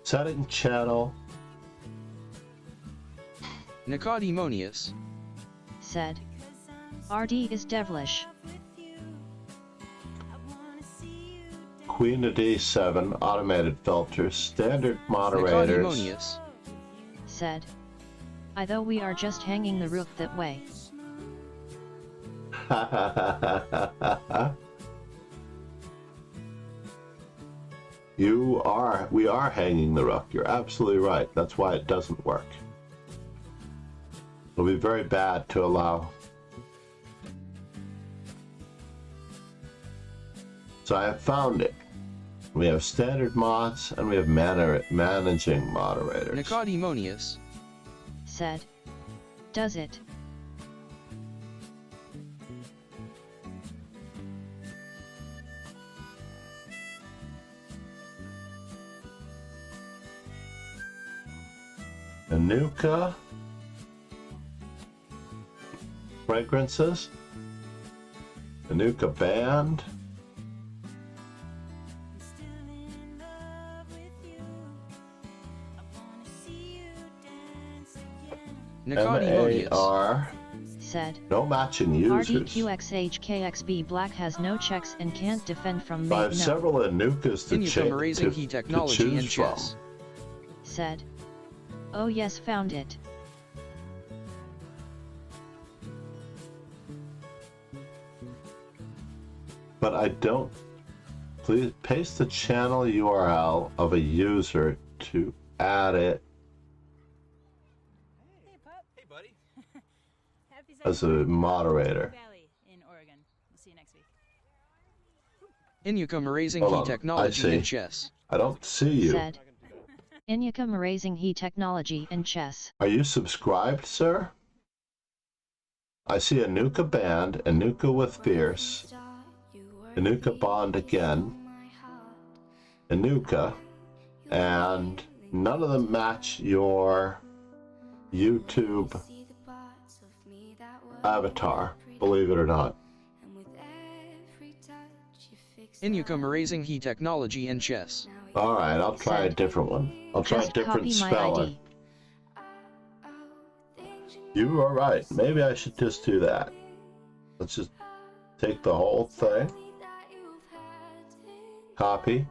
Setting channel. Nicodemonius said. RD is devilish. Queen to D7, automated filters, standard moderators. Nicodemonius said. I though we are just hanging the rook that way. We are hanging the rook. You're absolutely right. That's why it doesn't work. It'll be very bad to allow. So I have found it. We have standard mods and we have managing moderators. Nicodemonius said. Does it? Inuka. Fragrances. Inuka band. Nicodemonius MAR. Said. No matching users. RDQXHKXB Black has no checks and can't defend from I mate have no. several Inukas to technology and choose chess. from. Said. Oh yes, found it. But I don't. Please paste the channel URL of a user to add it Hey, pup. Hey, buddy. Happy as a moderator. Valley in Oregon. We'll see you next week. Inuka raising Hold key on, I technology see. and chess. I don't see you. Said. Inuka raising he technology and chess. Are you subscribed, sir? I see Inuka band, Inuka with Fierce, Inuka bond again, Inuka, and none of them match your YouTube avatar, believe it or not. Inuka raising he technology and chess. Alright, I'll try a different one. I'll try a Just different copy my spelling. ID. You are right. Maybe I should just do that. Let's just take the whole thing. Copy.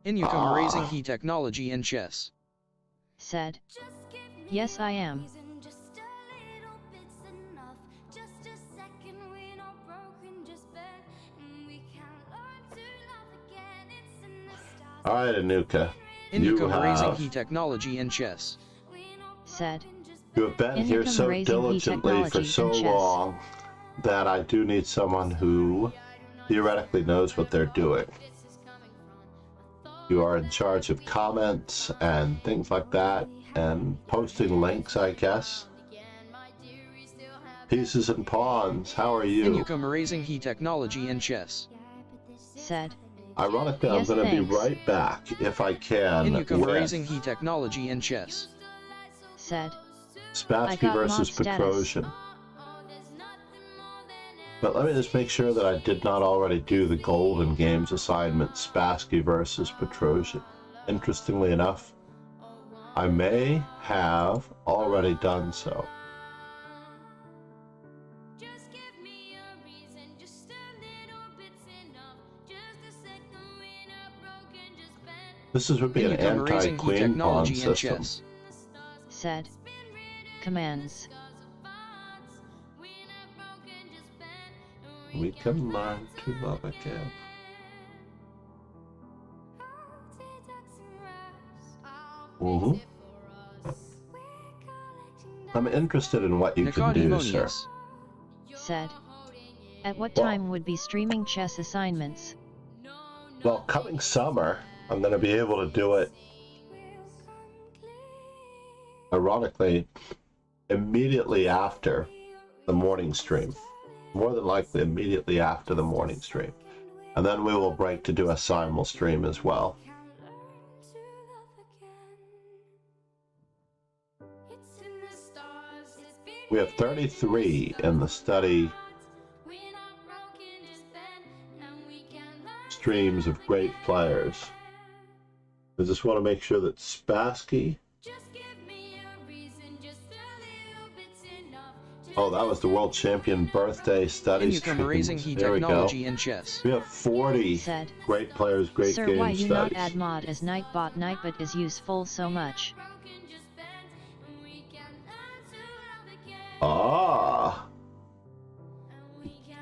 Inuka raising he technology and chess. Said. Yes I am. Alright, Anuka. Income raising he technology and chess. Said. You have been here Income so raising diligently for technology so and chess. long that I do need someone who theoretically knows what they're doing. You are in charge of comments and things like that, and posting links, I guess. Pieces and pawns, how are you? Income raising he technology and chess. Said. Ironically, Yes, I'm going to be thanks. right back, if I can, Income with raising he technology and chess. Said. I Spassky got versus mod status. Petrosian. But let me just make sure that I did not already do the Golden Games assignment, Spassky versus Petrosian. Interestingly enough, I may have already done so. Just give me a reason, just a little bit's enough. Just a second when I'm broken, just bend. This is would be an Income raising he anti-queen pawn technology and system. chess. Said. Commands. We can learn to love again. Mm-hmm. I'm interested in what you can do, sir. Nicodemonius. Said. At what time would be streaming chess assignments? Well, coming summer, I'm going to be able to do it, ironically, immediately after the morning stream. More than likely immediately after the morning stream. And then we will break to do a simul stream as well. We have 33 in the study streams of great players. I just want to make sure that Spassky... Oh, that was the World Champion birthday study Income stream. raising he There we go. technology and chess. We have 40 Said. great players, great Sir, game why you not studies. add mod as Nightbot? Nightbot is useful so much. Ah,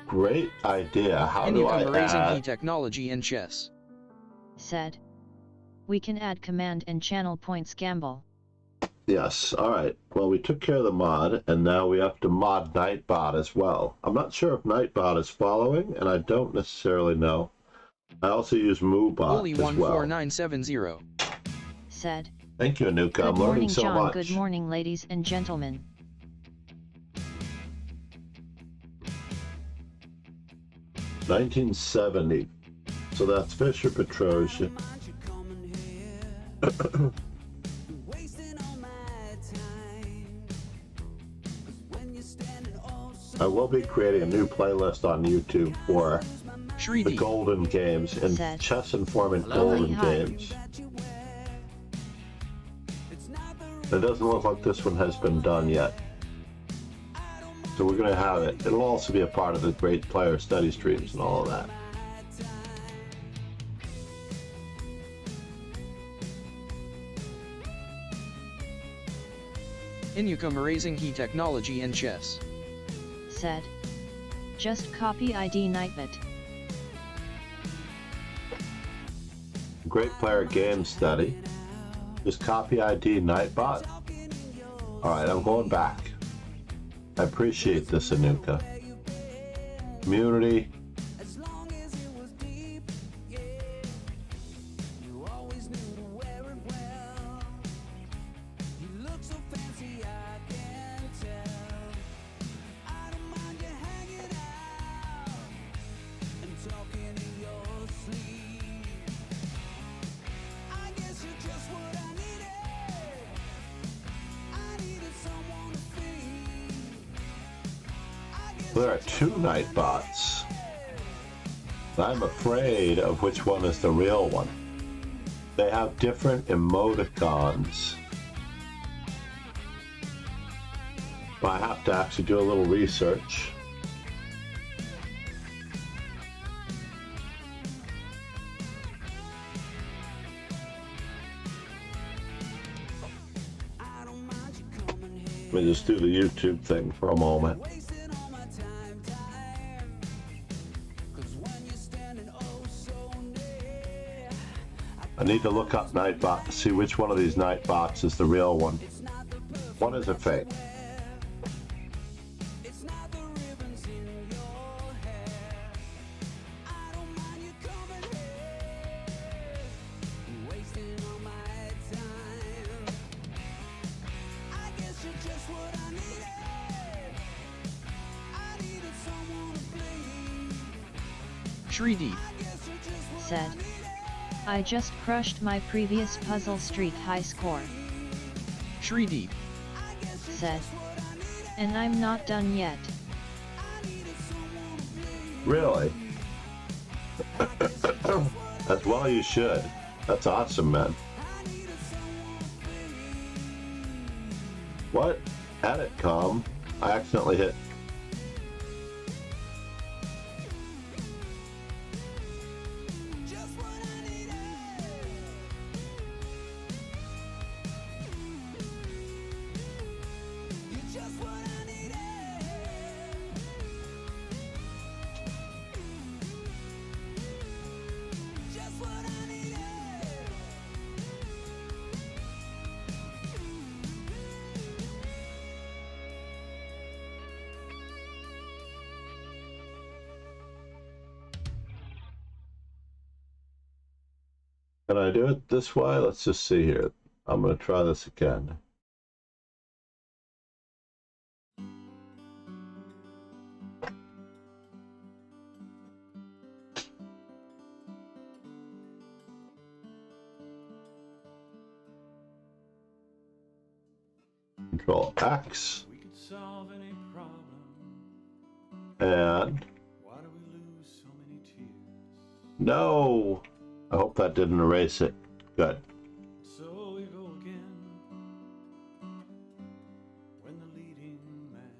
great idea. How do I Income raising he add? technology and chess. Said. We can add command and channel points gamble. Yes, all right. Well, we took care of the mod, and now we have to mod Nightbot as well. I'm not sure if Nightbot is following, and I don't necessarily know. I also use MooBot Holy as well. 14970. Said. Thank you, Anuka. Good I'm learning morning, so John. much. Good morning, ladies and gentlemen. $1970. So that's Fisher Petrosian. I will be creating a new playlist on YouTube for the Shridi. Golden Games and Said. Chess Informant Hello. Golden Hi. Games. It doesn't look like this one has been done yet. So we're going to have it. It'll also be a part of the great player study streams and all of that. Income raising he technology and chess. Said. Just copy ID Nightbot. Great player game study. Just copy ID Nightbot. Alright, I'm going back. I appreciate this, Anuka. Community. There are two Nightbots. I'm afraid of which one is the real one. They have different emoticons. But I have to actually do a little research. Let me just do the YouTube thing for a moment. I need to look up Nightbot to see which one of these Nightbots is the real one. One is a fake. Shreedy Said. I just crushed my previous puzzle streak high score. Shreedy Said. And I'm not done yet. Really? As well you should. That's awesome, man. What? Edit com? I accidentally hit. Can I do it this way? Let's just see here. I'm going to try this again. Control X. We could solve any problem. And Why do we lose so many tears? no. I hope that didn't erase it. Good. So we go again when the leading man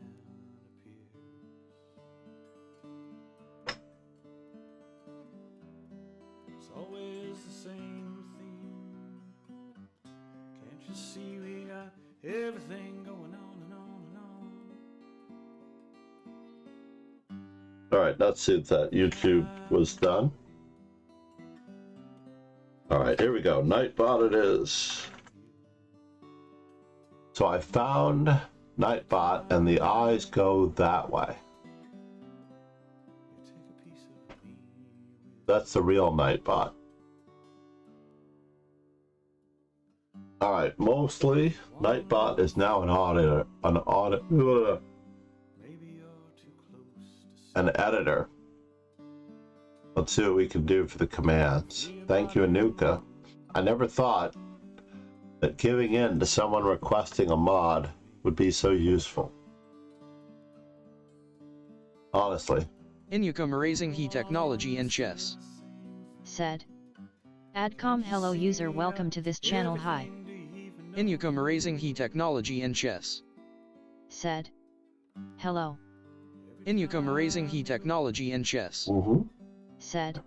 appears. It's always the same theme. Can't you see we got everything going on and on and on? All right, let's see if that YouTube was done. All right, here we go. Nightbot it is. So I found Nightbot, and the eyes go that way. You take a piece of me with That's the real Nightbot. All right, mostly Nightbot is now an auditor, maybe you're too close to an editor. Let's see what we can do for the commands. Thank you, Anuka. I never thought that giving in to someone requesting a mod would be so useful. Honestly. Inukum raising he technology and chess. Said. Adcom hello user welcome to this channel hi. Inukum raising he technology and chess. Said. Hello. Inukum raising he technology and chess. Said.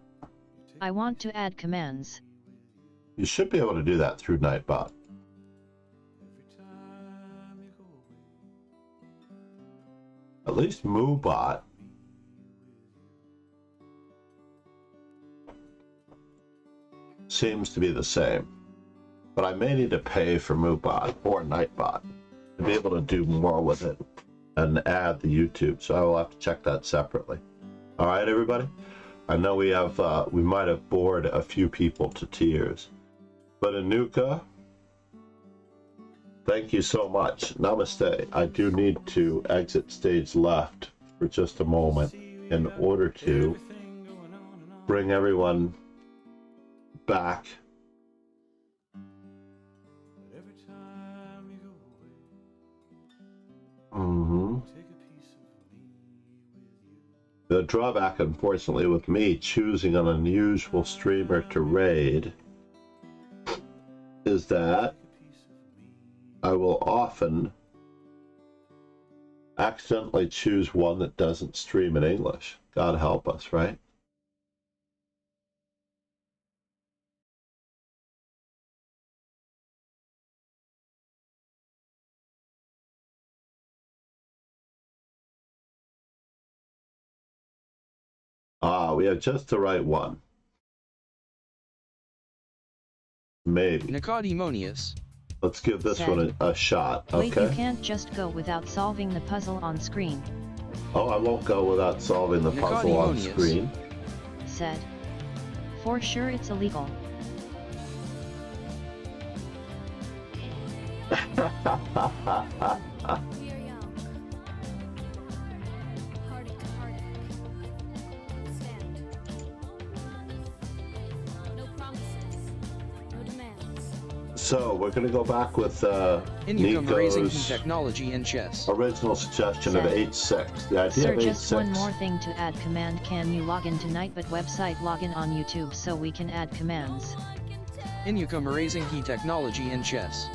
I want to add commands. You should be able to do that through Nightbot. every time you go away. At least MooBot. Seems to be the same. But I may need to pay for MooBot or Nightbot to be able to do more with it and add the YouTube, so I will have to check that separately. All right, everybody? I know we might have bored a few people to tears. But Anuka, thank you so much. Namaste. I do need to exit stage left for just a moment in order to bring everyone back. Every time you go away, take a piece of me with you. The drawback, unfortunately, with me choosing an unusual streamer to raid is that I will often accidentally choose one that doesn't stream in English. God help us, right? Ah, we have just the right one. Maybe. Nicodemonius. Let's give this Said. one a shot, Wait, you okay? can't just go without solving the puzzle on screen. Oh, I won't go without solving the puzzle on Nicodemonius. screen. Said. For sure it's illegal. We are young. Heartache to heartache. Stand. No promises. No demands. So, we're going to go back with Income raising Nico's technology and chess. original suggestion of Said. 8.6. The idea Sir, of just one 8.6. more thing to add command. Can you log in tonight but website login on YouTube so we can add commands? Income raising technology and chess.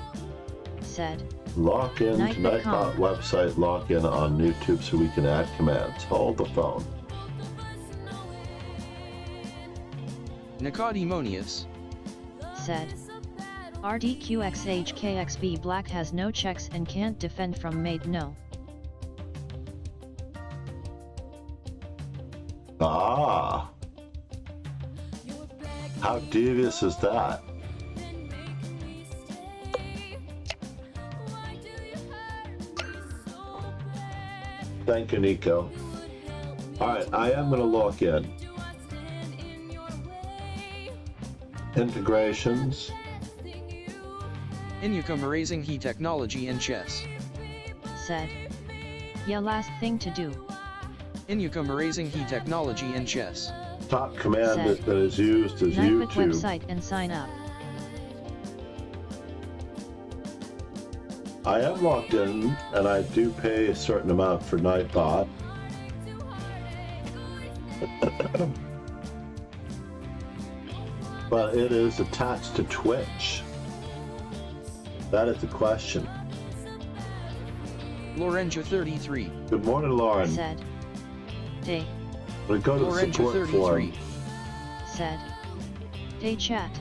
Said. Log in to Night.com. Nightbot website, log in on YouTube so we can add commands. Hold the phone. Nicodemonius. Said. RDQXHKXB Black has no checks and can't defend from mate no. Ah! How devious is that? Thank you, Nico. Alright, I am going to log in. Integrations. Income raising technology and chess. Said. Yeah, last thing to do. Income raising technology and chess. Top command Said. that is used is Nightbot YouTube. website and sign up. I am logged in, and I do pay a certain amount for Nightbot. But it is attached to Twitch. That is the question. Lorenzo 33. Good morning, Lauren. Said. Day. We go to the Lorenzo support 33. forum. Said. Day chat.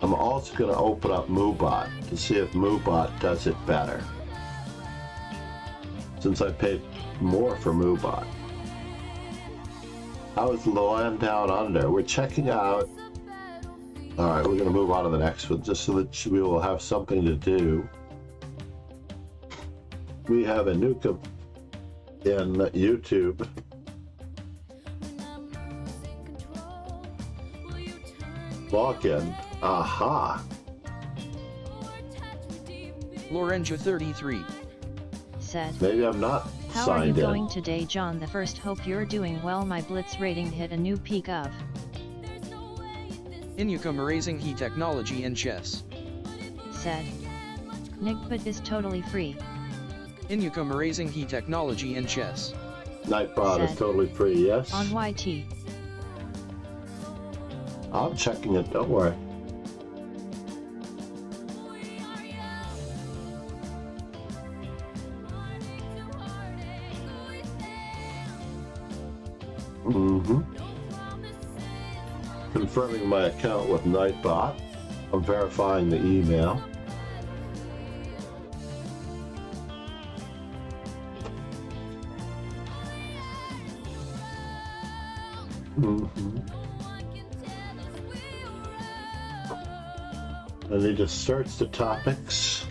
I'm also going to open up MooBot to see if MooBot does it better. Since I paid more for MooBot. How is the land down under? We're checking out. Alright, we're going to move on to the next one just so that we will have something to do. We have a Nuka in YouTube. Login. Aha. Lorenzo 33. Said. Maybe I'm not How are you signed in. going today, John the First? Hope you're doing well. My Blitz rating hit a new peak of. Income raising technology and chess. Said. Nigbot is totally free. Income raising technology and chess. Nightbot is Said. totally free, yes? On YT. I'm checking it, don't worry. Confirming my account with Nightbot. I'm verifying the email. I need to search the topics.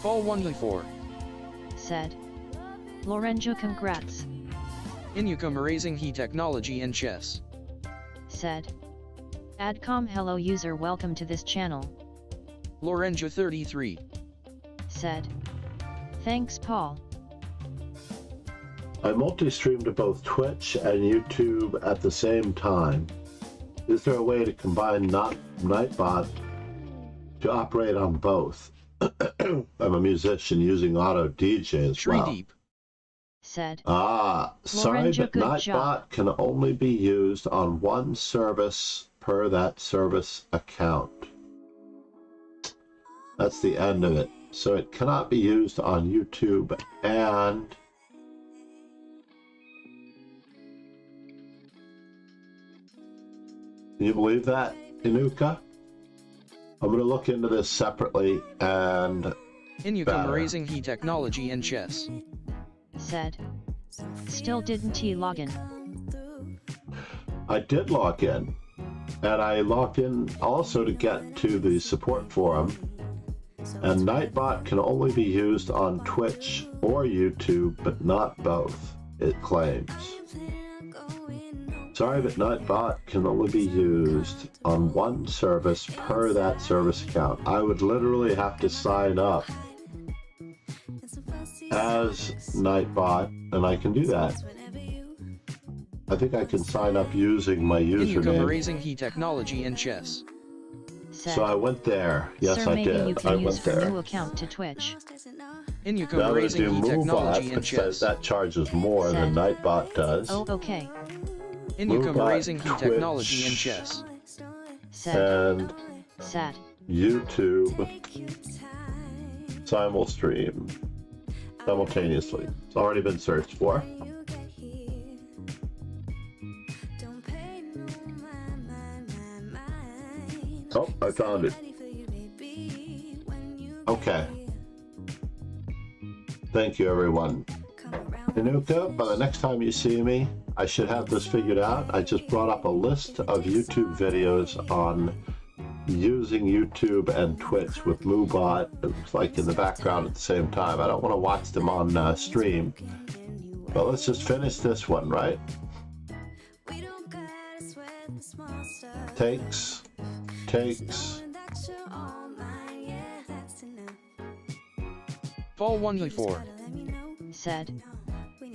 Fall 1-4. Said. Lorenzo, congrats. Income raising technology and chess. Said. Adcom, hello user, welcome to this channel. Lorenzo 33. Said. Thanks, Paul. I multi-stream to both Twitch and YouTube at the same time. Is there a way to combine Nightbot to operate on both? I'm a musician using Auto DJ as Shri well. Deep. Said. Sorry, Lorenzo, but good Nightbot job. can only be used on one service per that service account. That's the end of it. So it cannot be used on YouTube and can you believe that, Inuka? I'm going to look into this separately and Income better. raising technology and chess. Said. Still didn't he log in? I did log in. And I logged in also to get to the support forum. And Nightbot can only be used on Twitch or YouTube, but not both, it claims. Sorry, but Nightbot can only be used on one service per that service account. I would literally have to sign up as Nightbot, and I can do that. I think I can sign up using my username. Raising He Technology and Chess. Said. So I went there. Yes, Sir, I maybe did. You can I use went her there. new account to Twitch. In you Now come I'm going to raising do He Technology MoveBot, and but Chess. that charges more than Said. Nightbot does. Oh, okay. In you come MoveBot, raising He Technology and Twitch, Chess. Said. and Sad. YouTube simultaneously. It's already been searched for. Oh, I found it. Okay. Thank you, everyone. Inuka, by the next time you see me, I should have this figured out. I just brought up a list of YouTube videos on using YouTube and Twitch with MoveBot. It's like in the background at the same time. I don't want to watch them on stream. But let's just finish this one, right? Takes. Fall 1-4. Said.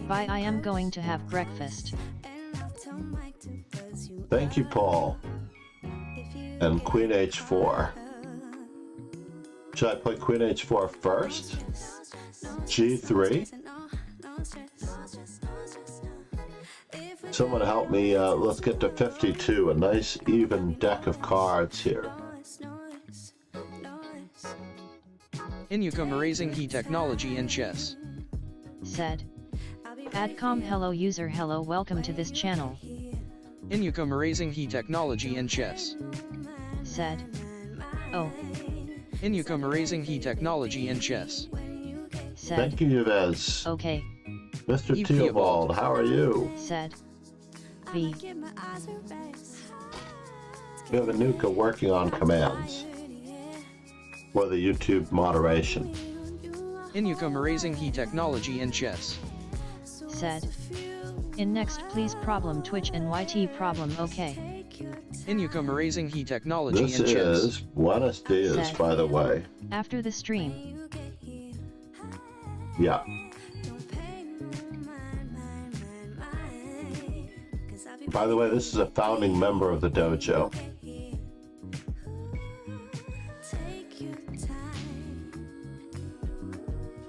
Bye, I am going to have breakfast. Thank you, Paul. And Queen H4. Should I play Queen H4 first? G3? Someone help me, let's get to 52, a nice even deck of cards here. In you come raising He Technology and Chess. Said. Adcom hello user hello welcome to this channel. In you come raising He Technology and Chess. Said. Oh. In you come raising He Technology and Chess. Said. Thank you, Yves. Okay. Mr. Eve Theobald, how are you? Said. V. We have Anuka working on commands for the YouTube moderation. In you come raising He Technology and Chess. Said. In next please problem Twitch and YT problem okay. In you come raising He Technology This and Chess. is Buenos Dias, Said. by the way. After the stream. Yeah. By the way, this is a founding member of the dojo.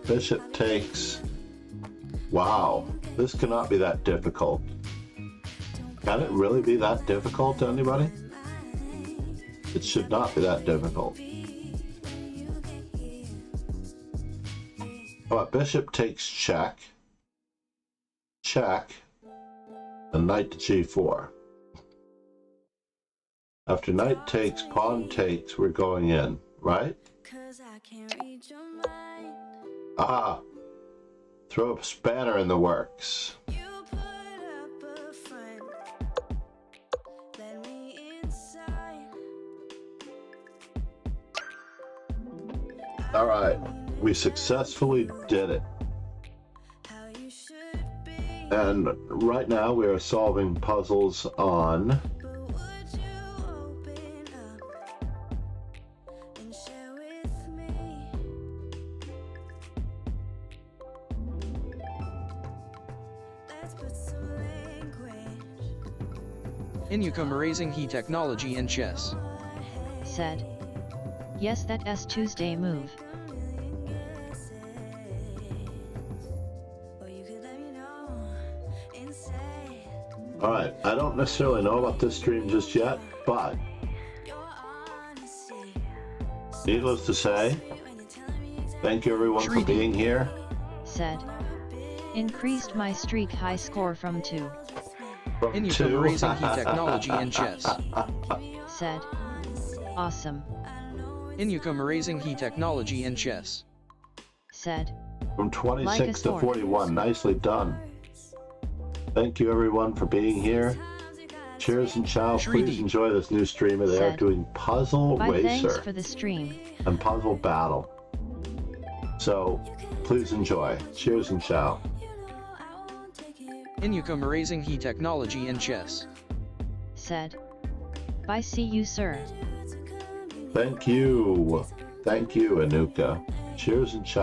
Bishop takes. Wow, this cannot be that difficult. Can it really be that difficult to anybody? It should not be that difficult. But bishop takes check. Check. And knight to g4. After knight takes, pawn takes, we're going in, right? Ah! Throw a spanner in the works. Alright, we successfully did it. And right now we are solving puzzles on In you come raising He Technology and Chess. Said. Yes, that S Tuesday move. Alright, I don't necessarily know about this stream just yet, but needless to say, thank you everyone for being here. Said. Increased my streak high score from 2. From In you come 2. raising He Technology and Chess. Said. Awesome. In you come raising He Technology and Chess. Said. From Like a 26 to sword. 41. Nicely done. Thank you everyone for being here. Cheers and ciao. Please 3D. enjoy this new streamer. They are Said. doing Puzzle Bye, thanks Racer for the stream. and Puzzle Battle. So please enjoy. Cheers and ciao. Income raising he technology and chess. Said. Bye, see you, sir. Thank you. Thank you, Anuka. Cheers and ciao.